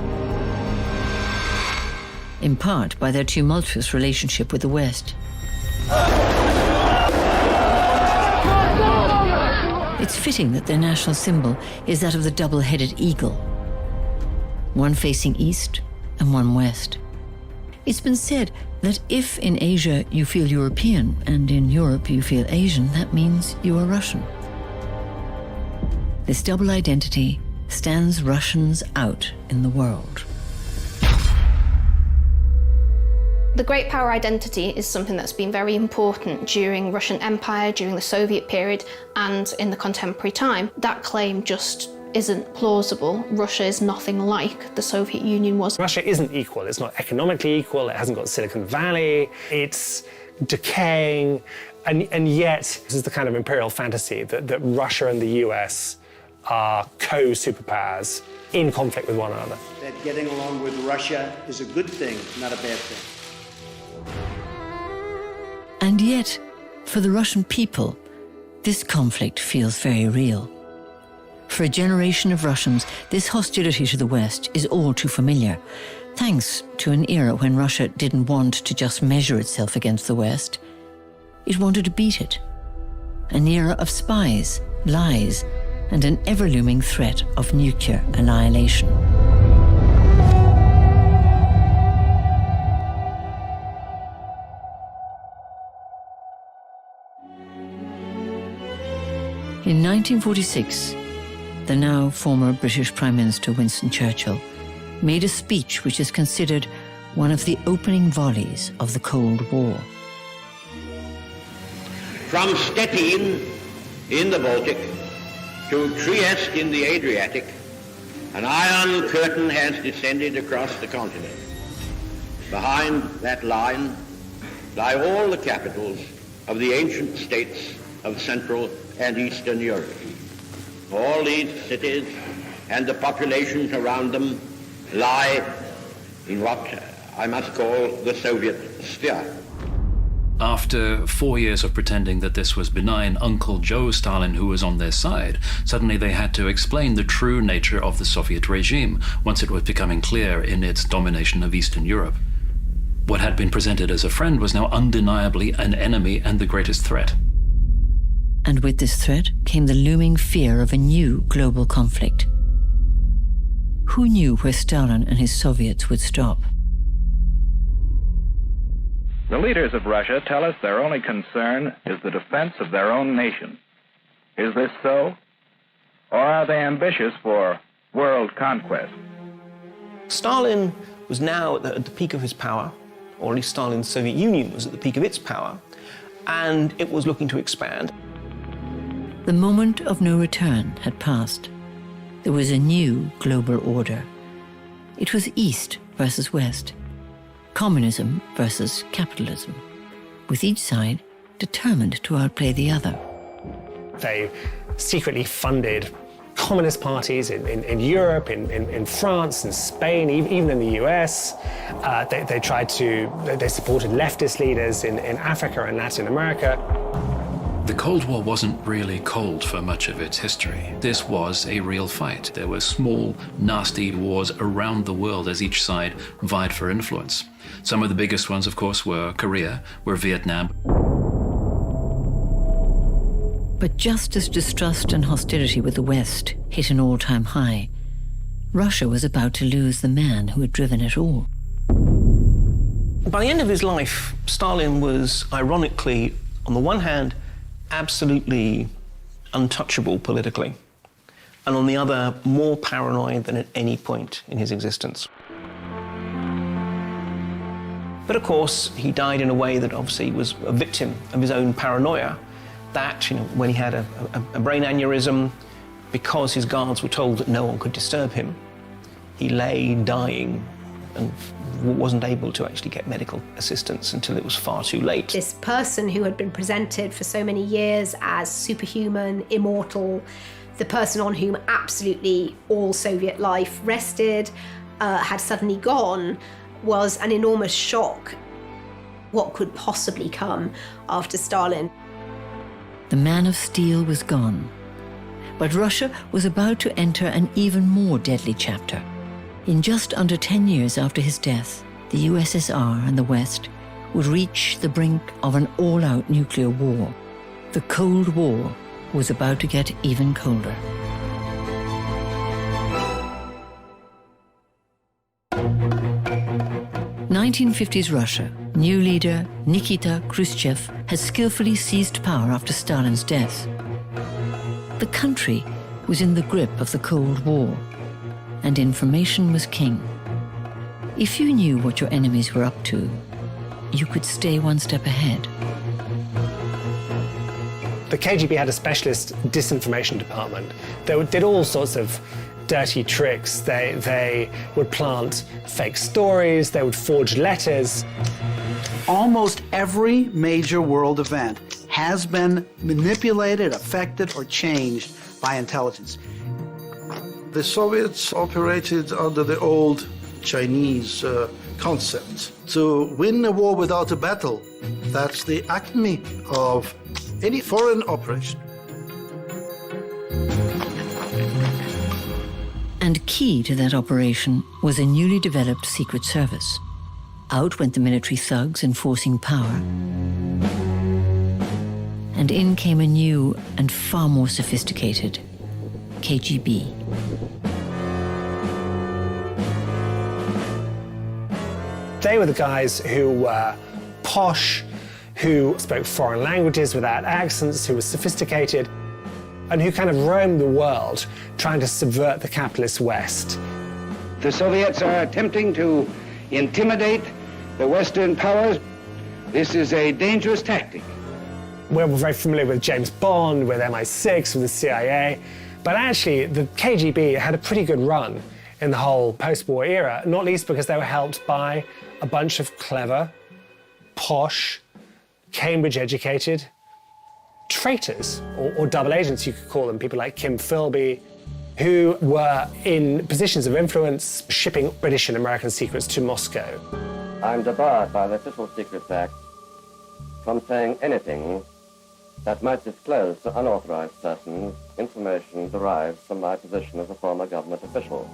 in part by their tumultuous relationship with the West. It's fitting that their national symbol is that of the double-headed eagle, one facing east and one west. It's been said that if in Asia you feel European and in Europe you feel Asian, that means you are Russian. This double identity stands Russians out in the world. The great power identity is something that's been very important during Russian Empire, during the Soviet period, and in the contemporary time. That claim just isn't plausible. Russia is nothing like the Soviet Union was. Russia isn't equal. It's not economically equal. It hasn't got Silicon Valley. It's decaying. And yet, this is the kind of imperial fantasy that Russia and the US are co-superpowers in conflict with one another. That getting along with Russia is a good thing, not a bad thing. And yet, for the Russian people, This conflict feels very real. For a generation of Russians, this hostility to the West is all too familiar, thanks to an era when Russia didn't want to just measure itself against the West. It wanted to beat it. An era of spies, lies, and an ever-looming threat of nuclear annihilation. In 1946, the now former British Prime Minister Winston Churchill made a speech which is considered one of the opening volleys of the Cold War. From Stettin in the Baltic to Trieste in the Adriatic, an iron curtain has descended across the continent. Behind that line lie all the capitals of the ancient states of Central and Eastern Europe. All these cities and the populations around them lie in what I must call the Soviet sphere. After 4 years of pretending that this was benign Uncle Joe Stalin who was on their side, suddenly they had to explain the true nature of the Soviet regime once it was becoming clear in its domination of Eastern Europe. What had been presented as a friend was now undeniably an enemy and the greatest threat. And with this threat came the looming fear of a new global conflict. Who knew where Stalin and his Soviets would stop? The leaders of Russia tell us their only concern is the defense of their own nation. Is this so? Or are they ambitious for world conquest? Stalin was now at the peak of his power, or at least Stalin's Soviet Union was at the peak of its power, and it was looking to expand. The moment of no return had passed. There was a new global order. It was East versus West, communism versus capitalism, with each side determined to outplay the other. They secretly funded communist parties in Europe, in France, in Spain, even in the US. They supported leftist leaders in Africa and Latin America. The Cold War wasn't really cold for much of its history. This was a real fight. There were small, nasty wars around the world as each side vied for influence. Some of the biggest ones, of course, were Korea, were Vietnam. But just as distrust and hostility with the West hit an all-time high, Russia was about to lose the man who had driven it all. By the end of his life, Stalin was, ironically, on the one hand, absolutely untouchable politically, and on the other, more paranoid than at any point in his existence. But of course, he died in a way that obviously was a victim of his own paranoia, that, when he had a brain aneurysm, because his guards were told that no one could disturb him, he lay dying and wasn't able to actually get medical assistance until it was far too late. This person who had been presented for so many years as superhuman, immortal, the person on whom absolutely all Soviet life rested, had suddenly gone, was an enormous shock. What could possibly come after Stalin? The man of steel was gone, but Russia was about to enter an even more deadly chapter. In just under 10 years after his death, the USSR and the West would reach the brink of an all-out nuclear war. The Cold War was about to get even colder. (1950s Russia), new leader Nikita Khrushchev had skillfully seized power after Stalin's death. The country was in the grip of the Cold War, and information was king. If you knew what your enemies were up to, you could stay one step ahead. The KGB had a specialist disinformation department that did all sorts of dirty tricks. They would plant fake stories, they would forge letters. Almost every major world event has been manipulated, affected, or changed by intelligence. The Soviets operated under the old Chinese concept. To win a war without a battle, that's the acme of any foreign operation. And key to that operation was a newly developed secret service. Out went the military thugs enforcing power. And in came a new and far more sophisticated KGB. They were the guys who were posh, who spoke foreign languages without accents, who were sophisticated, and who kind of roamed the world trying to subvert the capitalist West. The Soviets are attempting to intimidate the Western powers. This is a dangerous tactic. We're very familiar with James Bond, with MI6, with the CIA, but actually the KGB had a pretty good run in the whole post-war era, not least because they were helped by a bunch of clever, posh, Cambridge-educated traitors, or double agents you could call them, people like Kim Philby, who were in positions of influence, shipping British and American secrets to Moscow. I'm debarred by the Official Secrets Act from saying anything that might disclose to unauthorized persons information derived from my position as a former government official.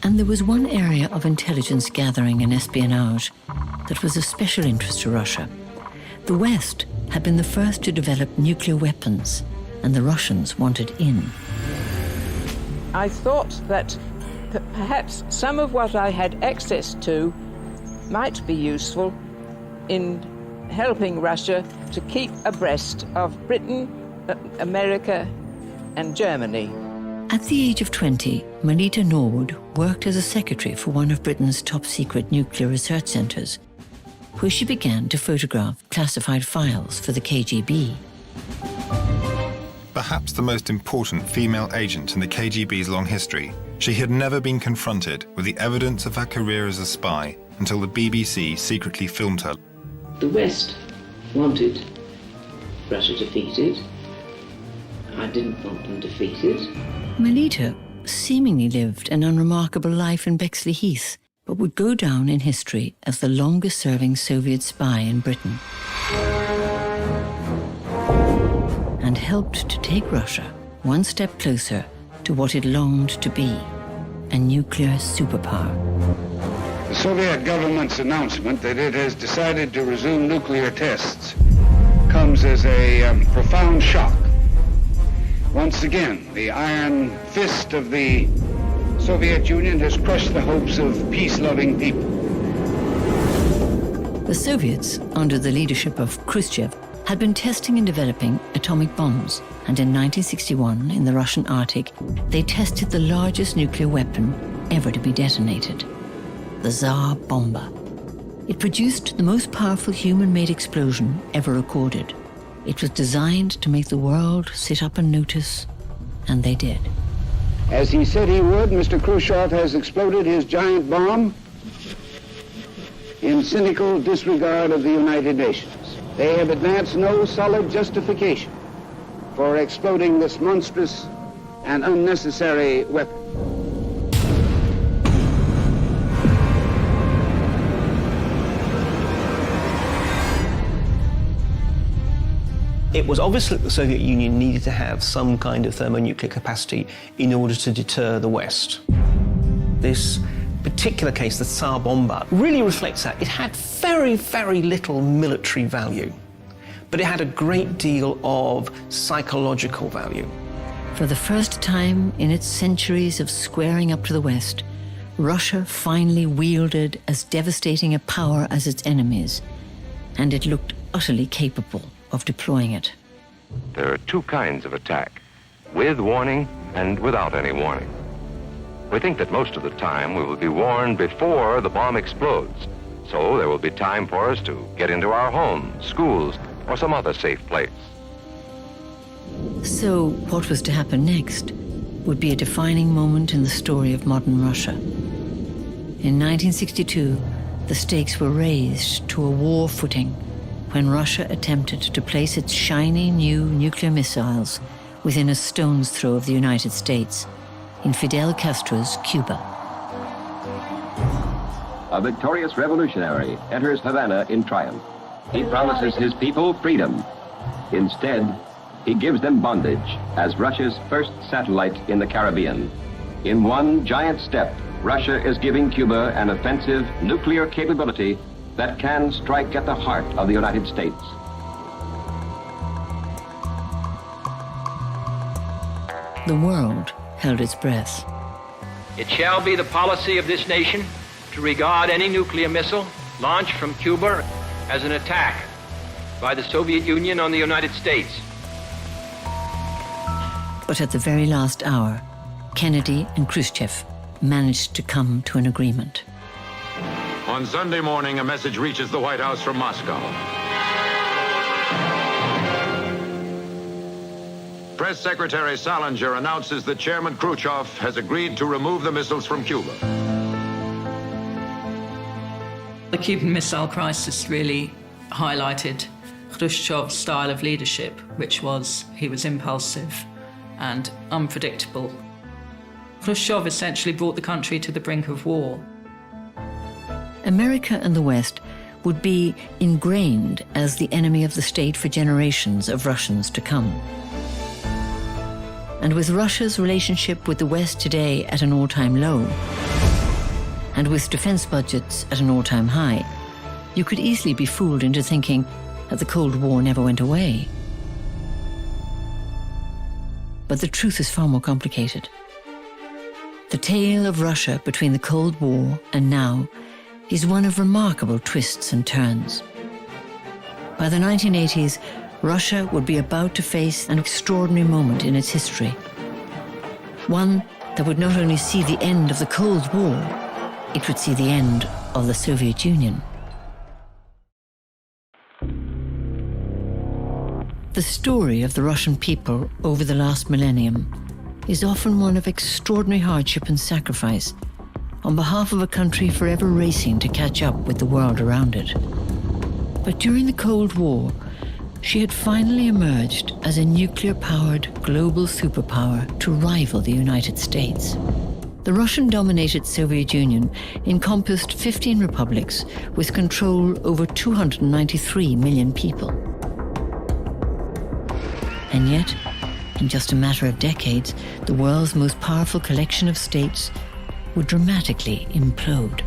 And there was one area of intelligence gathering and espionage that was of special interest to Russia. The West had been the first to develop nuclear weapons, and the Russians wanted in. I thought that perhaps some of what I had access to might be useful in helping Russia to keep abreast of Britain, America, and Germany. At the age of 20, Melita Norwood worked as a secretary for one of Britain's top-secret nuclear research centres, where she began to photograph classified files for the KGB. Perhaps the most important female agent in the KGB's long history, she had never been confronted with the evidence of her career as a spy until the BBC secretly filmed her. The West wanted Russia defeated. I didn't want them defeated. Melita seemingly lived an unremarkable life in Bexley Heath, but would go down in history as the longest-serving Soviet spy in Britain, and helped to take Russia one step closer to what it longed to be, a nuclear superpower. The Soviet government's announcement that it has decided to resume nuclear tests comes as a profound shock. Once again, the iron fist of the Soviet Union has crushed the hopes of peace-loving people. The Soviets, under the leadership of Khrushchev, had been testing and developing atomic bombs, and in 1961, in the Russian Arctic, they tested the largest nuclear weapon ever to be detonated, the Tsar Bomba. It produced the most powerful human-made explosion ever recorded. It was designed to make the world sit up and notice, and they did. As he said he would, Mr. Khrushchev has exploded his giant bomb in cynical disregard of the United Nations. They have advanced no solid justification for exploding this monstrous and unnecessary weapon. It was obvious that the Soviet Union needed to have some kind of thermonuclear capacity in order to deter the West. This particular case, the Tsar Bomba, really reflects that. It had very, very little military value, but it had a great deal of psychological value. For the first time in its centuries of squaring up to the West, Russia finally wielded as devastating a power as its enemies, and it looked utterly capable of deploying it. There are two kinds of attack, with warning and without any warning. We think that most of the time we will be warned before the bomb explodes, so there will be time for us to get into our homes, schools, or some other safe place. So what was to happen next would be a defining moment in the story of modern Russia. In 1962, the stakes were raised to a war footing when Russia attempted to place its shiny new nuclear missiles within a stone's throw of the United States, in Fidel Castro's Cuba. A victorious revolutionary enters Havana in triumph. he promises his people freedom. Instead, he gives them bondage as Russia's first satellite in the Caribbean. In one giant step, Russia is giving Cuba an offensive nuclear capability that can strike at the heart of the United States. The world held its breath. It shall be the policy of this nation to regard any nuclear missile launched from Cuba as an attack by the Soviet Union on the United States. But at the very last hour, Kennedy and Khrushchev managed to come to an agreement. On Sunday morning, a message reaches the White House from Moscow. Press Secretary Salinger announces that Chairman Khrushchev has agreed to remove the missiles from Cuba. The Cuban Missile Crisis really highlighted Khrushchev's style of leadership, which was he was impulsive and unpredictable. Khrushchev essentially brought the country to the brink of war. America and the West would be ingrained as the enemy of the state for generations of Russians to come. And with Russia's relationship with the West today at an all-time low, and with defense budgets at an all-time high, you could easily be fooled into thinking that the Cold War never went away. But the truth is far more complicated. The tale of Russia between the Cold War and now is one of remarkable twists and turns. By the 1980s, Russia would be about to face an extraordinary moment in its history. One that would not only see the end of the Cold War, it would see the end of the Soviet Union. The story of the Russian people over the last millennium is often one of extraordinary hardship and sacrifice on behalf of a country forever racing to catch up with the world around it. But during the Cold War, she had finally emerged as a nuclear-powered global superpower to rival the United States. The Russian-dominated Soviet Union encompassed 15 republics with control over 293 million people. And yet, in just a matter of decades, the world's most powerful collection of states would dramatically implode.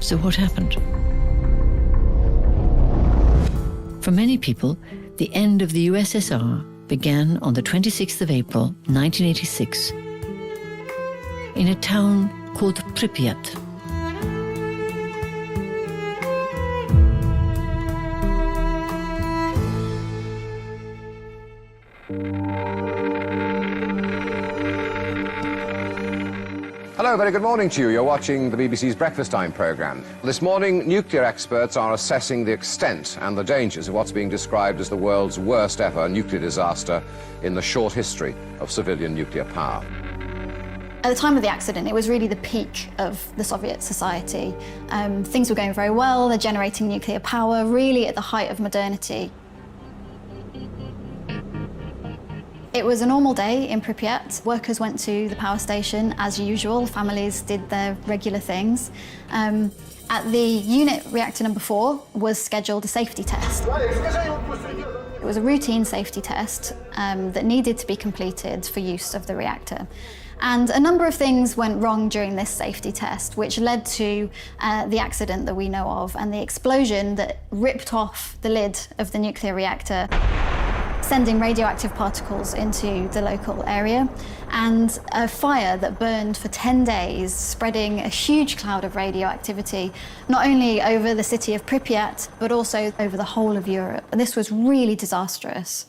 So what happened? For many people, the end of the USSR began on the 26th of April, 1986, in a town called Pripyat. Hello, very good morning to you. You're watching the BBC's Breakfast Time programme. This morning, nuclear experts are assessing the extent and the dangers of what's being described as the world's worst ever nuclear disaster in the short history of civilian nuclear power. At the time of the accident, it was really the peak of the Soviet society. Things were going very well, they're generating nuclear power, really at the height of modernity. It was a normal day in Pripyat. Workers went to the power station as usual. Families did their regular things. At the unit reactor number 4 was scheduled a safety test. It was a routine safety test that needed to be completed for use of the reactor. And a number of things went wrong during this safety test, which led to the accident that we know of and the explosion that ripped off the lid of the nuclear reactor, sending radioactive particles into the local area, and a fire that burned for 10 days, spreading a huge cloud of radioactivity, not only over the city of Pripyat, but also over the whole of Europe. And this was really disastrous.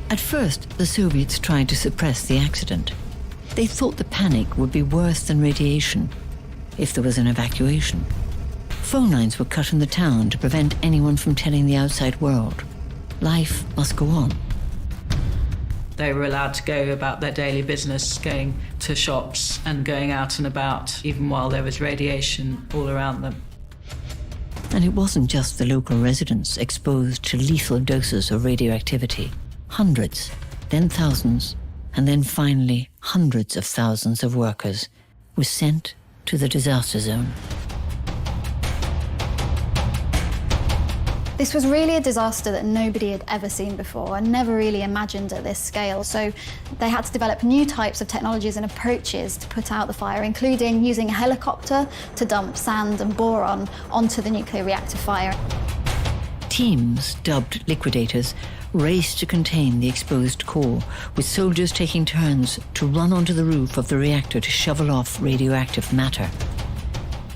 At first, the Soviets tried to suppress the accident. They thought the panic would be worse than radiation if there was an evacuation. Phone lines were cut in the town to prevent anyone from telling the outside world. Life must go on. They were allowed to go about their daily business, going to shops and going out and about, even while there was radiation all around them. And it wasn't just the local residents exposed to lethal doses of radioactivity. Hundreds, then thousands, and then finally hundreds of thousands of workers were sent to the disaster zone. This was really a disaster that nobody had ever seen before and never really imagined at this scale. So they had to develop new types of technologies and approaches to put out the fire, including using a helicopter to dump sand and boron onto the nuclear reactor fire. Teams, dubbed liquidators, raced to contain the exposed core, with soldiers taking turns to run onto the roof of the reactor to shovel off radioactive matter.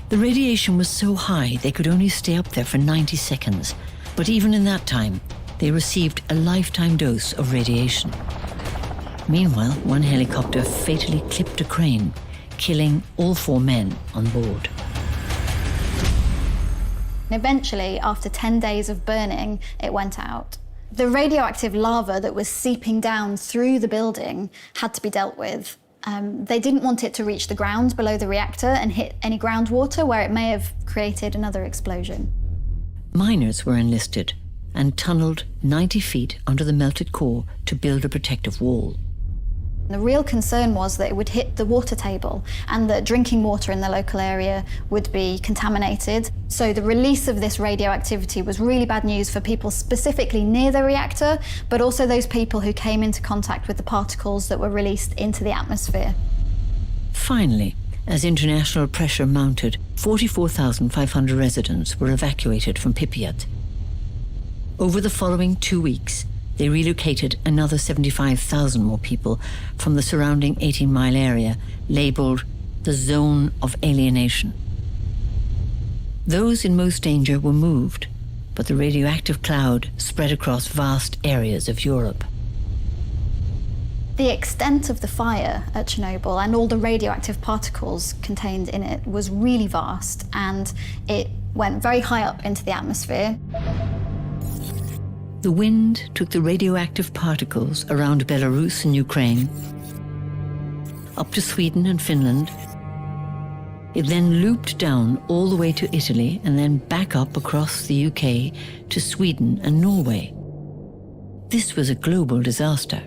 The radiation was so high they could only stay up there for 90 seconds, but even in that time, they received a lifetime dose of radiation. Meanwhile, one helicopter fatally clipped a crane, killing all 4 men on board. Eventually, after 10 days of burning, it went out. The radioactive lava that was seeping down through the building had to be dealt with. They didn't want it to reach the ground below the reactor and hit any groundwater where it may have created another explosion. Miners were enlisted and tunneled 90 feet under the melted core to build a protective wall. The real concern was that it would hit the water table and that drinking water in the local area would be contaminated. So the release of this radioactivity was really bad news for people specifically near the reactor, but also those people who came into contact with the particles that were released into the atmosphere. Finally, as international pressure mounted, 44,500 residents were evacuated from Pripyat. Over the following 2 weeks, they relocated another 75,000 more people from the surrounding 18-mile area, labeled the Zone of Alienation. Those in most danger were moved, but the radioactive cloud spread across vast areas of Europe. The extent of the fire at Chernobyl and all the radioactive particles contained in it was really vast, and it went very high up into the atmosphere. The wind took the radioactive particles around Belarus and Ukraine, up to Sweden and Finland. It then looped down all the way to Italy and then back up across the UK to Sweden and Norway. This was a global disaster.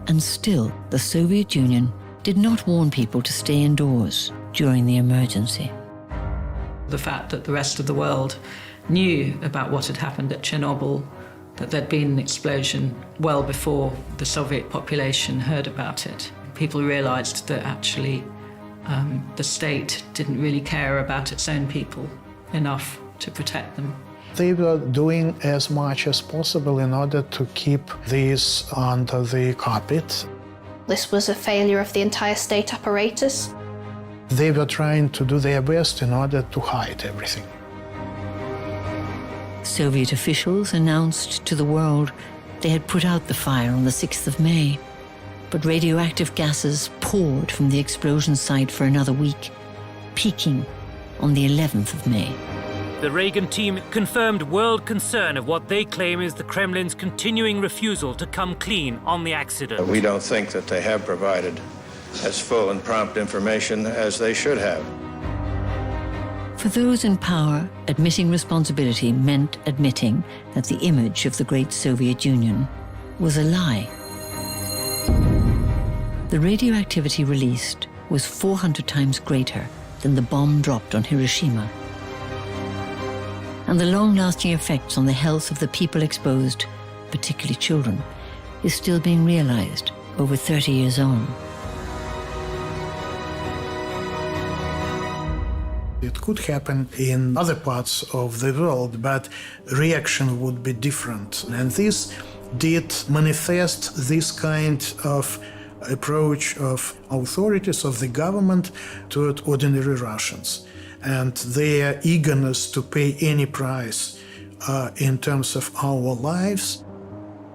And still, the Soviet Union did not warn people to stay indoors during the emergency. The fact that the rest of the world knew about what had happened at Chernobyl, that there'd been an explosion well before the Soviet population heard about it. People realized that actually the state didn't really care about its own people enough to protect them. They were doing as much as possible in order to keep this under the carpet. This was a failure of the entire state apparatus. They were trying to do their best in order to hide everything. Soviet officials announced to the world they had put out the fire on the 6th of May, but radioactive gases poured from the explosion site for another week, peaking on the 11th of May. The Reagan team confirmed world concern of what they claim is the Kremlin's continuing refusal to come clean on the accident. We don't think that they have provided as full and prompt information as they should have. For those in power, admitting responsibility meant admitting that the image of the great Soviet Union was a lie. The radioactivity released was 400 times greater than the bomb dropped on Hiroshima. And the long-lasting effects on the health of the people exposed, particularly children, is still being realized over 30 years on. It could happen in other parts of the world, but reaction would be different. And this did manifest this kind of approach of authorities, of the government, toward ordinary Russians, and their eagerness to pay any price in terms of our lives.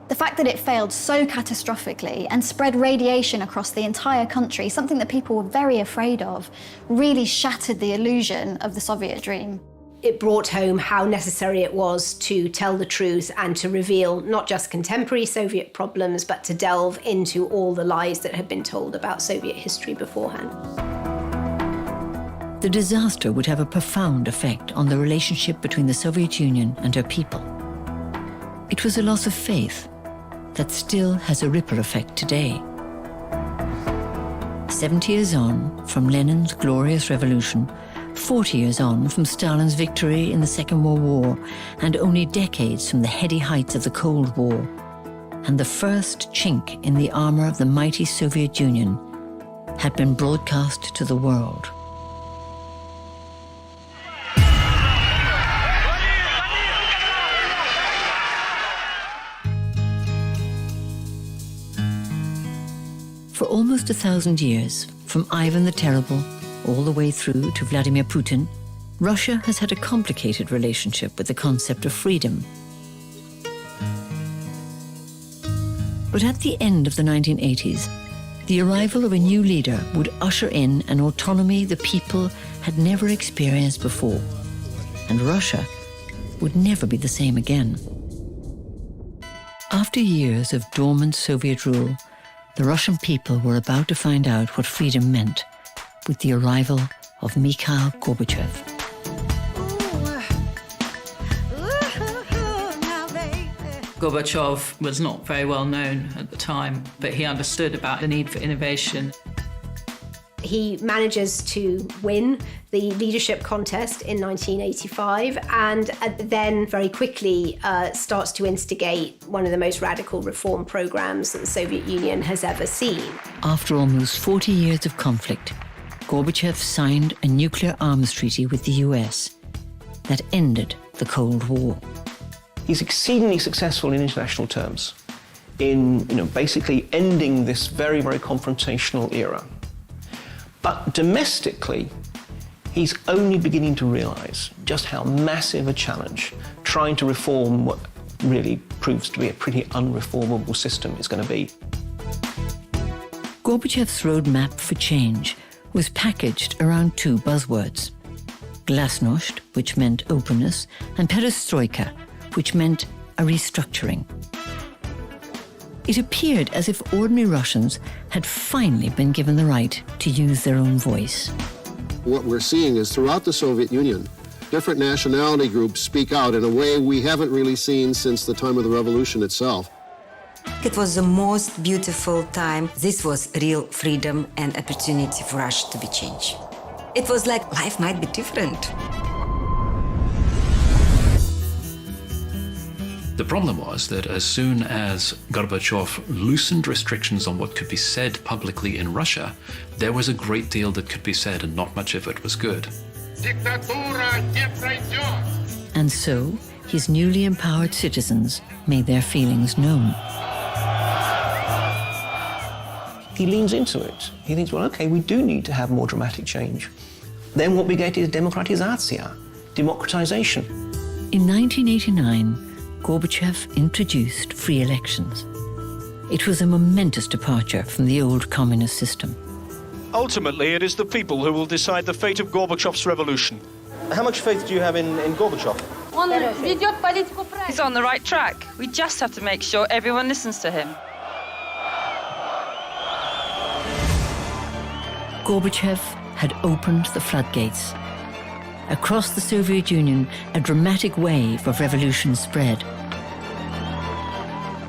The fact that it failed so catastrophically and spread radiation across the entire country, something that people were very afraid of, really shattered the illusion of the Soviet dream. It brought home how necessary it was to tell the truth and to reveal not just contemporary Soviet problems, but to delve into all the lies that had been told about Soviet history beforehand. The disaster would have a profound effect on the relationship between the Soviet Union and her people. It was a loss of faith that still has a ripple effect today. 70 years on from Lenin's glorious revolution, 40 years on from Stalin's victory in the Second World War, and only decades from the heady heights of the Cold War, and the first chink in the armor of the mighty Soviet Union had been broadcast to the world. For almost 1,000 years, from Ivan the Terrible all the way through to Vladimir Putin, Russia has had a complicated relationship with the concept of freedom. But at the end of the 1980s, the arrival of a new leader would usher in an autonomy the people had never experienced before, and Russia would never be the same again. After years of dormant Soviet rule, the Russian people were about to find out what freedom meant with the arrival of Mikhail Gorbachev. Gorbachev was not very well known at the time, but he understood about the need for innovation. He manages to win the leadership contest in 1985 and then very quickly starts to instigate one of the most radical reform programs that the Soviet Union has ever seen. After almost 40 years of conflict, Gorbachev signed a nuclear arms treaty with the US that ended the Cold War. He's exceedingly successful in international terms in basically ending this very, very confrontational era. But domestically, he's only beginning to realize just how massive a challenge trying to reform what really proves to be a pretty unreformable system is going to be. Gorbachev's roadmap for change was packaged around two buzzwords: glasnost, which meant openness, and perestroika, which meant a restructuring. It appeared as if ordinary Russians had finally been given the right to use their own voice. What we're seeing is throughout the Soviet Union, different nationality groups speak out in a way we haven't really seen since the time of the revolution itself. It was the most beautiful time. This was real freedom and opportunity for Russia to be changed. It was like life might be different. The problem was that as soon as Gorbachev loosened restrictions on what could be said publicly in Russia, there was a great deal that could be said and not much of it was good. And so, his newly empowered citizens made their feelings known. He leans into it. He thinks, well, okay, we do need to have more dramatic change. Then what we get is demokratizatsiya, democratization. In 1989, Gorbachev introduced free elections. It was a momentous departure from the old communist system. Ultimately, it is the people who will decide the fate of Gorbachev's revolution. How much faith do you have in Gorbachev? He's on the right track. We just have to make sure everyone listens to him. Gorbachev had opened the floodgates. Across the Soviet Union, a dramatic wave of revolution spread.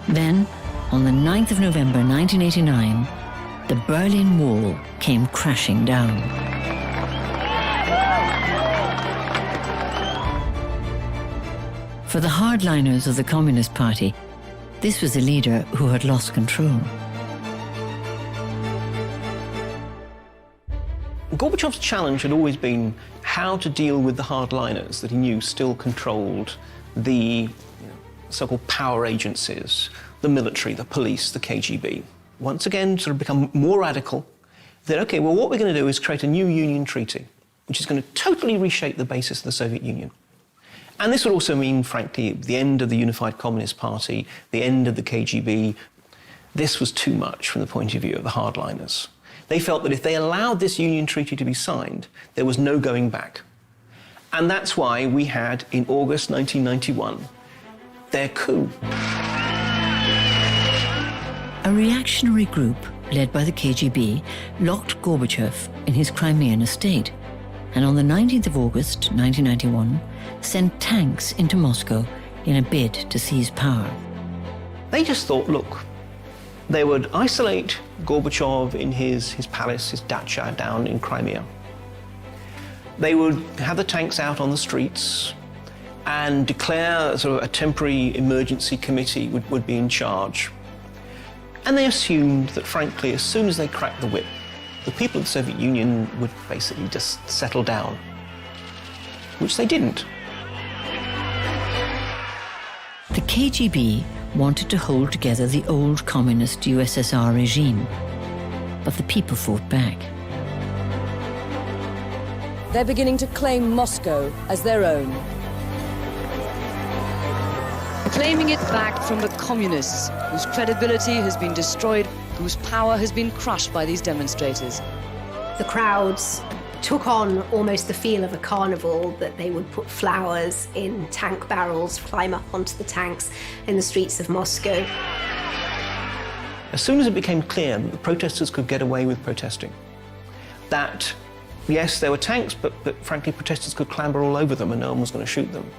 Then, on the 9th of November 1989, the Berlin Wall came crashing down. For the hardliners of the Communist Party, this was a leader who had lost control. Gorbachev's challenge had always been how to deal with the hardliners that he knew still controlled the so-called power agencies, the military, the police, the KGB. Once again, sort of become more radical. That, okay, well, what we're going to do is create a new union treaty, which is going to totally reshape the basis of the Soviet Union. And this would also mean, frankly, the end of the Unified Communist Party, the end of the KGB. This was too much from the point of view of the hardliners. They felt that if they allowed this union treaty to be signed, there was no going back. And that's why we had, in August 1991, their coup. A reactionary group, led by the KGB, locked Gorbachev in his Crimean estate, and on the 19th of August 1991, sent tanks into Moscow in a bid to seize power. They just thought, look, they would isolate Gorbachev in his palace, his dacha down in Crimea. They would have the tanks out on the streets and declare sort of a temporary emergency committee would be in charge. And they assumed that, frankly, as soon as they cracked the whip, the people of the Soviet Union would basically just settle down, which they didn't. The KGB wanted to hold together the old communist USSR regime, but the people fought back. They're beginning to claim Moscow as their own. Claiming it back from the communists, whose credibility has been destroyed, whose power has been crushed by these demonstrators. The crowds took on almost the feel of a carnival, that they would put flowers in tank barrels, climb up onto the tanks in the streets of Moscow. As soon as it became clear that the protesters could get away with protesting, that, yes, there were tanks, but frankly, protesters could clamber all over them and no one was going to shoot them,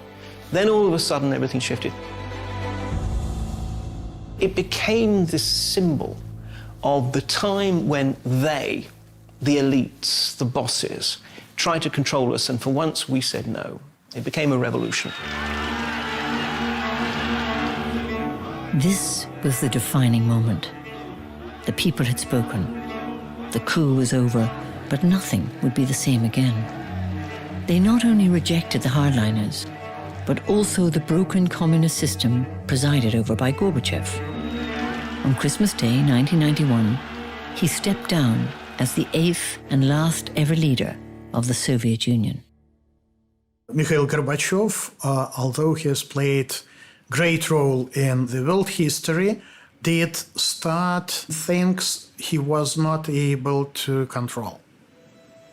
then all of a sudden everything shifted. It became this symbol of the time when they, the elites, the bosses, tried to control us, and for once we said no. It became a revolution. This was the defining moment. The people had spoken. The coup was over, but nothing would be the same again. They not only rejected the hardliners, but also the broken communist system presided over by Gorbachev. On Christmas Day, 1991, he stepped down as the 8th and last ever leader of the Soviet Union. Mikhail Gorbachev, although he has played a great role in the world history, did start things he was not able to control.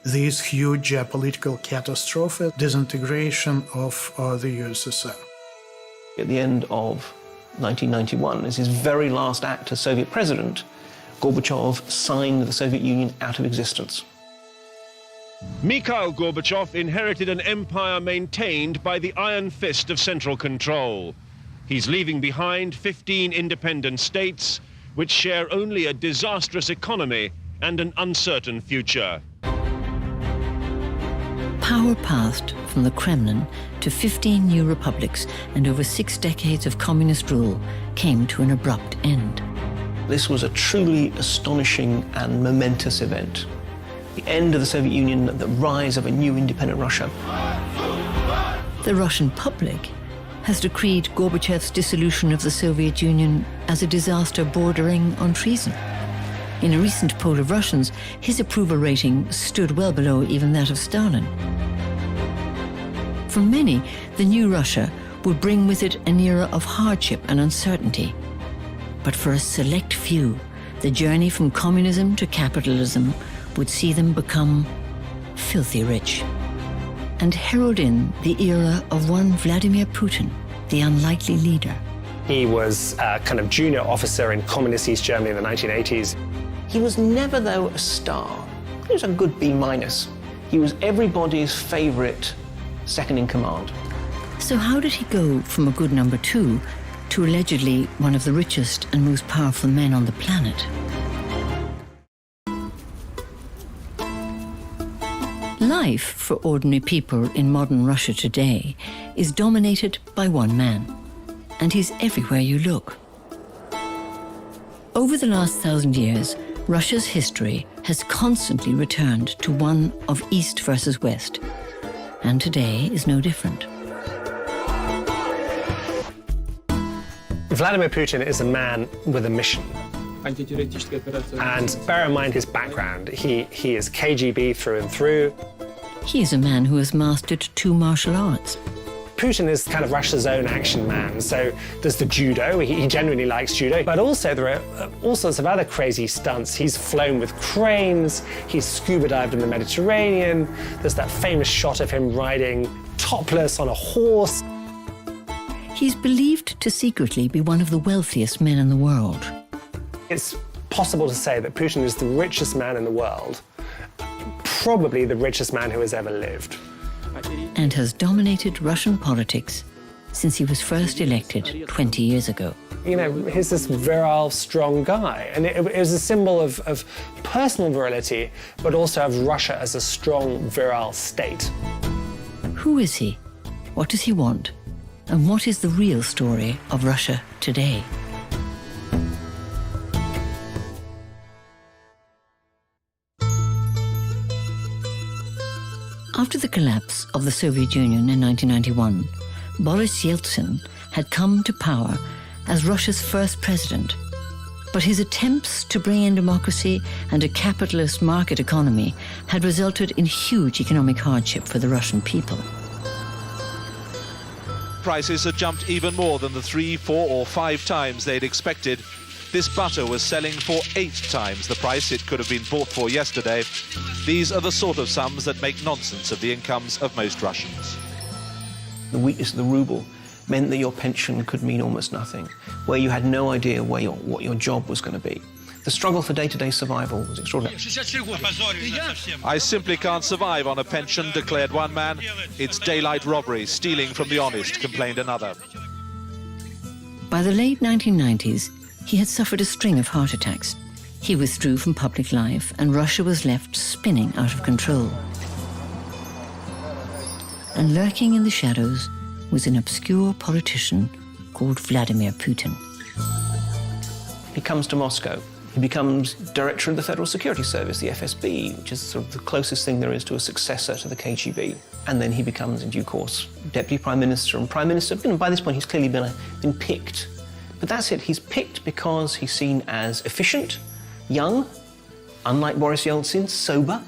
This huge geopolitical catastrophe, disintegration of the USSR. At the end of 1991, as his very last act as Soviet president, Gorbachev signed the Soviet Union out of existence. Mikhail Gorbachev inherited an empire maintained by the iron fist of central control. He's leaving behind 15 independent states, which share only a disastrous economy and an uncertain future. Power passed from the Kremlin to 15 new republics, and over 6 decades of communist rule came to an abrupt end. This was a truly astonishing and momentous event. The end of the Soviet Union, the rise of a new independent Russia. The Russian public has decreed Gorbachev's dissolution of the Soviet Union as a disaster bordering on treason. In a recent poll of Russians, his approval rating stood well below even that of Stalin. For many, the new Russia would bring with it an era of hardship and uncertainty. But for a select few, the journey from communism to capitalism would see them become filthy rich and herald in the era of one Vladimir Putin, the unlikely leader. He was a kind of junior officer in communist East Germany in the 1980s. He was never, though, a star. He was a good B-. He was everybody's favorite second-in-command. So how did he go from a good number 2 to allegedly one of the richest and most powerful men on the planet? Life for ordinary people in modern Russia today is dominated by one man, and he's everywhere you look. Over the last 1,000 years, Russia's history has constantly returned to one of East versus West, and today is no different. Vladimir Putin is a man with a mission. And bear in mind his background. He is KGB through and through. He is a man who has mastered 2 martial arts. Putin is kind of Russia's own action man. So there's the judo, he genuinely likes judo, but also there are all sorts of other crazy stunts. He's flown with cranes, he's scuba dived in the Mediterranean, there's that famous shot of him riding topless on a horse. He's believed to secretly be one of the wealthiest men in the world. It's possible to say that Putin is the richest man in the world, probably the richest man who has ever lived. And has dominated Russian politics since he was first elected 20 years ago. You know, he's this virile, strong guy. And it was a symbol of personal virility, but also of Russia as a strong, virile state. Who is he? What does he want? And what is the real story of Russia today? After the collapse of the Soviet Union in 1991, Boris Yeltsin had come to power as Russia's first president. But his attempts to bring in democracy and a capitalist market economy had resulted in huge economic hardship for the Russian people. Prices had jumped even more than the 3, 4 or 5 times they'd expected. This butter was selling for 8 times the price it could have been bought for yesterday. These are the sort of sums that make nonsense of the incomes of most Russians. The weakness of the ruble meant that your pension could mean almost nothing, where you had no idea what your job was going to be. The struggle for day-to-day survival was extraordinary. I simply can't survive on a pension, declared one man. It's daylight robbery, stealing from the honest, complained another. By the late 1990s, he had suffered a string of heart attacks. He withdrew from public life, and Russia was left spinning out of control. And lurking in the shadows was an obscure politician called Vladimir Putin. He comes to Moscow. He becomes director of the Federal Security Service, the FSB, which is sort of the closest thing there is to a successor to the KGB. And then he becomes, in due course, deputy prime minister and prime minister. And by this point, he's clearly been picked. But that's it. He's picked because he's seen as efficient, young, unlike Boris Yeltsin, sober,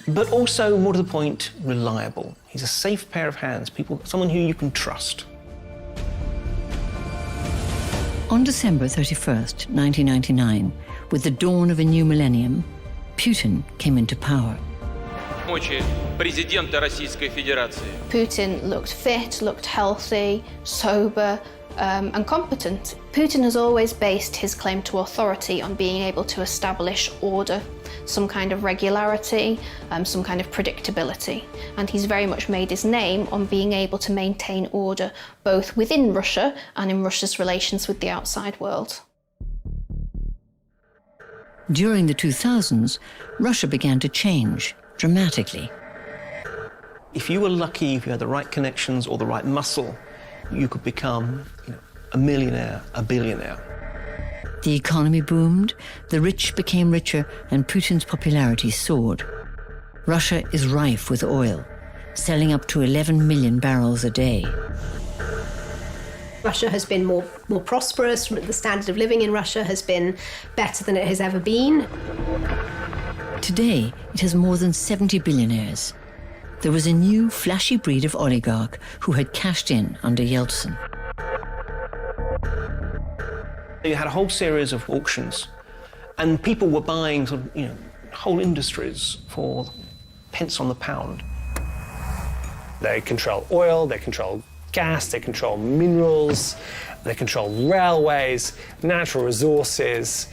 but also, more to the point, reliable. He's a safe pair of hands, someone who you can trust. On December 31st, 1999, with the dawn of a new millennium, Putin came into power. Putin looked fit, looked healthy, sober, and competent. Putin has always based his claim to authority on being able to establish order, some kind of regularity, some kind of predictability. And he's very much made his name on being able to maintain order both within Russia and in Russia's relations with the outside world. During the 2000s, Russia began to change dramatically. If you were lucky, if you had the right connections or the right muscle, you could become a millionaire, a billionaire. The economy boomed, the rich became richer, and Putin's popularity soared. Russia is rife with oil, selling up to 11 million barrels a day. Russia has been more prosperous. The standard of living in Russia has been better than it has ever been. Today, it has more than 70 billionaires. There was a new, flashy breed of oligarch who had cashed in under Yeltsin. You had a whole series of auctions, and people were buying whole industries for pence on the pound. They control oil, they control gas, they control minerals, they control railways, natural resources,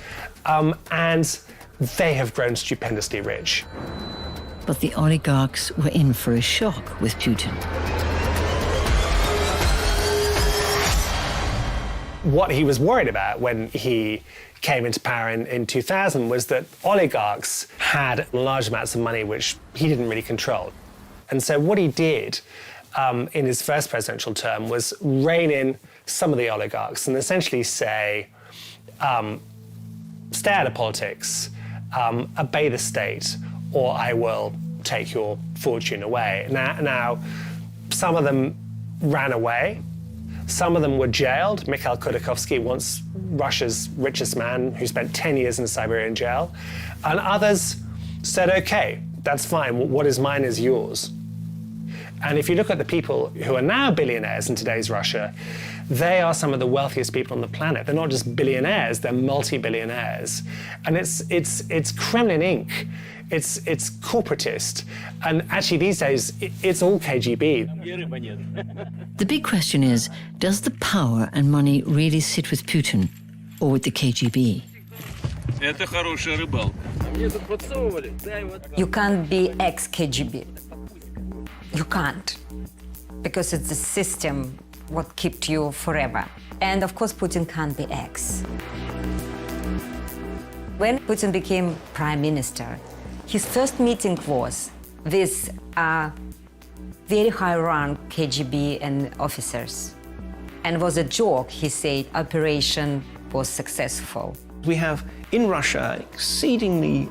and they have grown stupendously rich. But the oligarchs were in for a shock with Putin. What he was worried about when he came into power in 2000 was that oligarchs had large amounts of money which he didn't really control. And so what he did in his first presidential term was rein in some of the oligarchs and essentially say, stay out of politics, obey the state, or I will take your fortune away. Now, some of them ran away. Some of them were jailed. Mikhail Khodorkovsky, once Russia's richest man, who spent 10 years in a Siberian jail. And others said, okay, that's fine. What is mine is yours. And if you look at the people who are now billionaires in today's Russia, they are some of the wealthiest people on the planet. They're not just billionaires, they're multi-billionaires. And it's Kremlin Inc. It's corporatist. And actually these days, it's all KGB. The big question is, does the power and money really sit with Putin or with the KGB? You can't be ex-KGB. You can't. Because it's the system what kept you forever. And of course, Putin can't be X. When Putin became prime minister, his first meeting was with very high-rank KGB and officers. And was a joke. He said operation was successful. We have in Russia exceedingly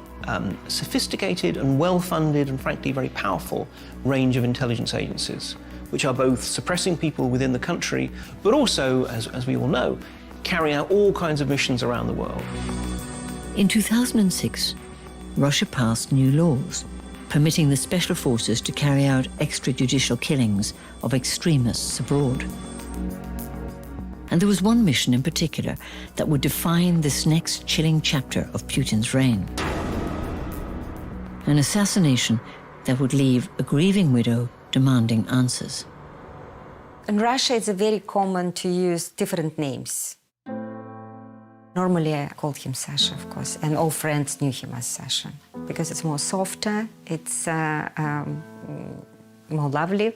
sophisticated and well-funded and frankly very powerful range of intelligence agencies, which are both suppressing people within the country, but also, as we all know, carry out all kinds of missions around the world. In 2006, Russia passed new laws permitting the special forces to carry out extrajudicial killings of extremists abroad. And there was one mission in particular that would define this next chilling chapter of Putin's reign. An assassination that would leave a grieving widow demanding answers. In Russia, it's very common to use different names. Normally, I called him Sasha, of course, and all friends knew him as Sasha, because it's more softer, it's more lovely.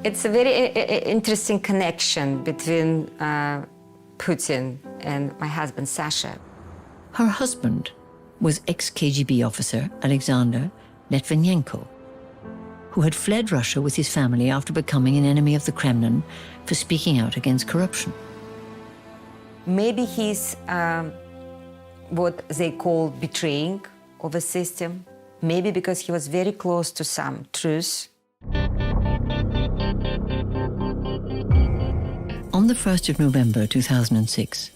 It's a very interesting connection between Putin and my husband, Sasha. Her husband was ex-KGB officer Alexander Litvinenko, who had fled Russia with his family after becoming an enemy of the Kremlin for speaking out against corruption. Maybe he's what they call betraying of a system. Maybe because he was very close to some truth. On the 1st of November 2006,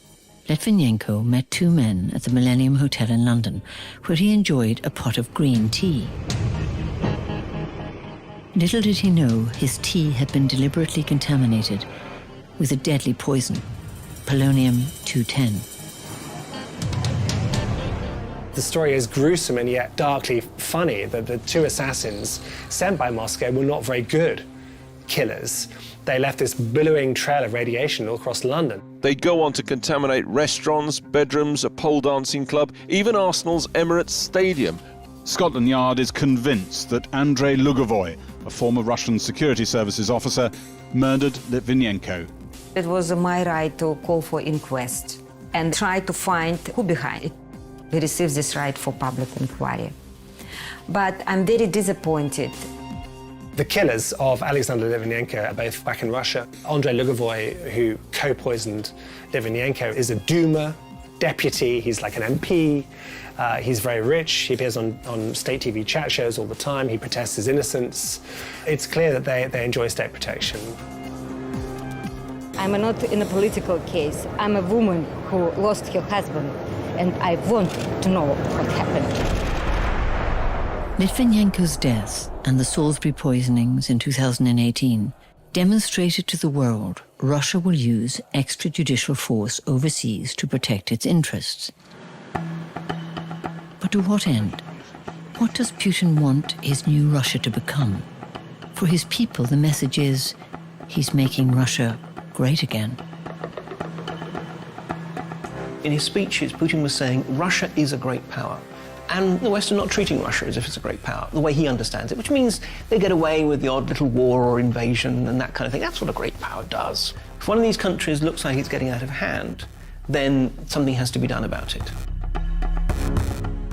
Litvinenko met two men at the Millennium Hotel in London, where he enjoyed a pot of green tea. Little did he know his tea had been deliberately contaminated with a deadly poison, polonium-210. The story is gruesome and yet darkly funny that the two assassins sent by Moscow were not very good killers. They left this billowing trail of radiation all across London. They go on to contaminate restaurants, bedrooms, a pole dancing club, even Arsenal's Emirates Stadium. Scotland Yard is convinced that Andrei Lugovoy, a former Russian security services officer, murdered Litvinenko. It was my right to call for inquest and try to find who behind it. We received this right for public inquiry. But I'm very disappointed. The killers of Alexander Litvinenko are both back in Russia. Andrei Lugovoy, who co-poisoned Litvinenko, is a Duma deputy. He's like an MP. He's very rich. He appears on state TV chat shows all the time. He protests his innocence. It's clear that they enjoy state protection. I'm not in a political case. I'm a woman who lost her husband, and I want to know what happened. Litvinenko's death and the Salisbury poisonings in 2018 demonstrated to the world Russia will use extrajudicial force overseas to protect its interests. But to what end? What does Putin want his new Russia to become? For his people, the message is he's making Russia great again. In his speeches, Putin was saying Russia is a great power. And the West are not treating Russia as if it's a great power, the way he understands it, which means they get away with the odd little war or invasion and that kind of thing. That's what a great power does. If one of these countries looks like it's getting out of hand, then something has to be done about it.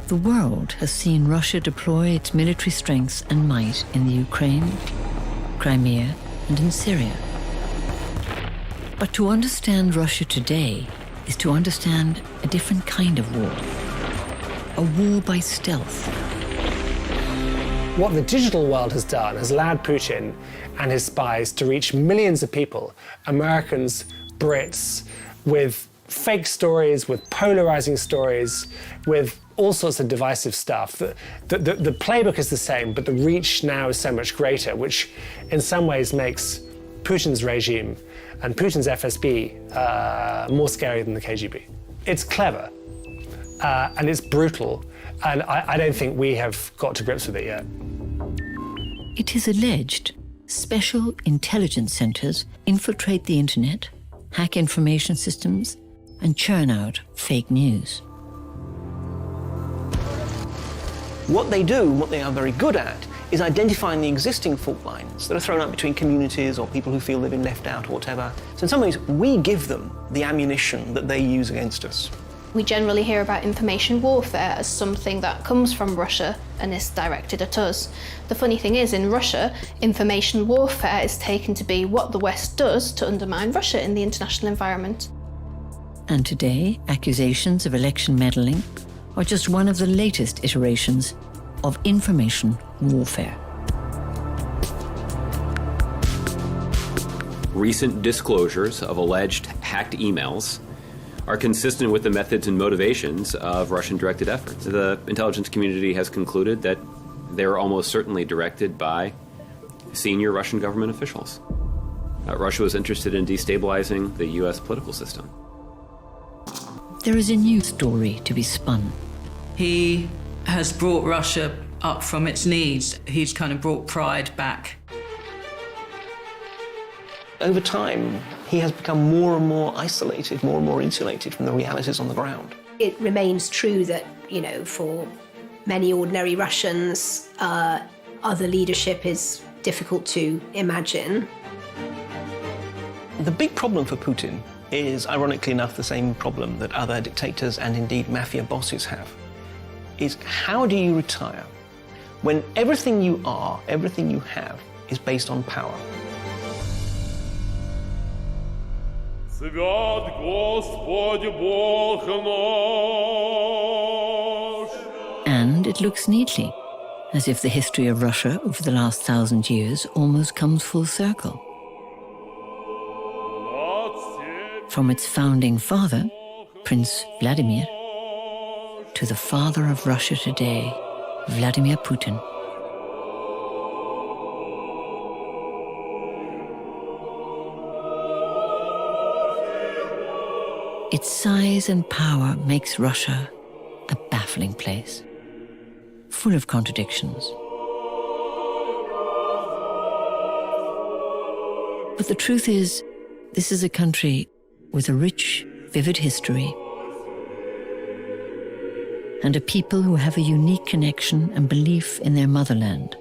The world has seen Russia deploy its military strength and might in the Ukraine, Crimea, and in Syria. But to understand Russia today is to understand a different kind of war. A war by stealth. What the digital world has done has allowed Putin and his spies to reach millions of people, Americans, Brits, with fake stories, with polarizing stories, with all sorts of divisive stuff. The playbook is the same, but the reach now is so much greater, which in some ways makes Putin's regime and Putin's FSB more scary than the KGB. It's clever. And it's brutal, and I don't think we have got to grips with it yet. It is alleged special intelligence centers infiltrate the internet, hack information systems, and churn out fake news. What they do, what they are very good at, is identifying the existing fault lines that are thrown up between communities or people who feel they've been left out or whatever. So in some ways, we give them the ammunition that they use against us. We generally hear about information warfare as something that comes from Russia and is directed at us. The funny thing is, in Russia, information warfare is taken to be what the West does to undermine Russia in the international environment. And today, accusations of election meddling are just one of the latest iterations of information warfare. Recent disclosures of alleged hacked emails are consistent with the methods and motivations of Russian-directed efforts. The intelligence community has concluded that they're almost certainly directed by senior Russian government officials. Russia was interested in destabilizing the U.S. political system. There is a new story to be spun. He has brought Russia up from its knees. He's kind of brought pride back. Over time, he has become more and more isolated, more and more insulated from the realities on the ground. It remains true that, you know, for many ordinary Russians, other leadership is difficult to imagine. The big problem for Putin is, ironically enough, the same problem that other dictators and indeed mafia bosses have, is how do you retire when everything you are, everything you have, is based on power? And it looks neatly, as if the history of Russia over the last 1,000 years almost comes full circle. From its founding father, Prince Vladimir, to the father of Russia today, Vladimir Putin. Its size and power makes Russia a baffling place, full of contradictions. But the truth is, this is a country with a rich, vivid history and a people who have a unique connection and belief in their motherland,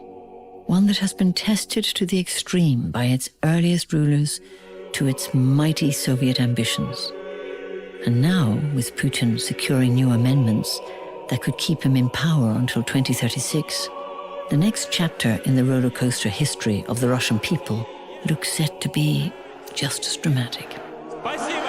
one that has been tested to the extreme by its earliest rulers to its mighty Soviet ambitions. And now, with Putin securing new amendments that could keep him in power until 2036, the next chapter in the roller coaster history of the Russian people looks set to be just as dramatic. Спасибо.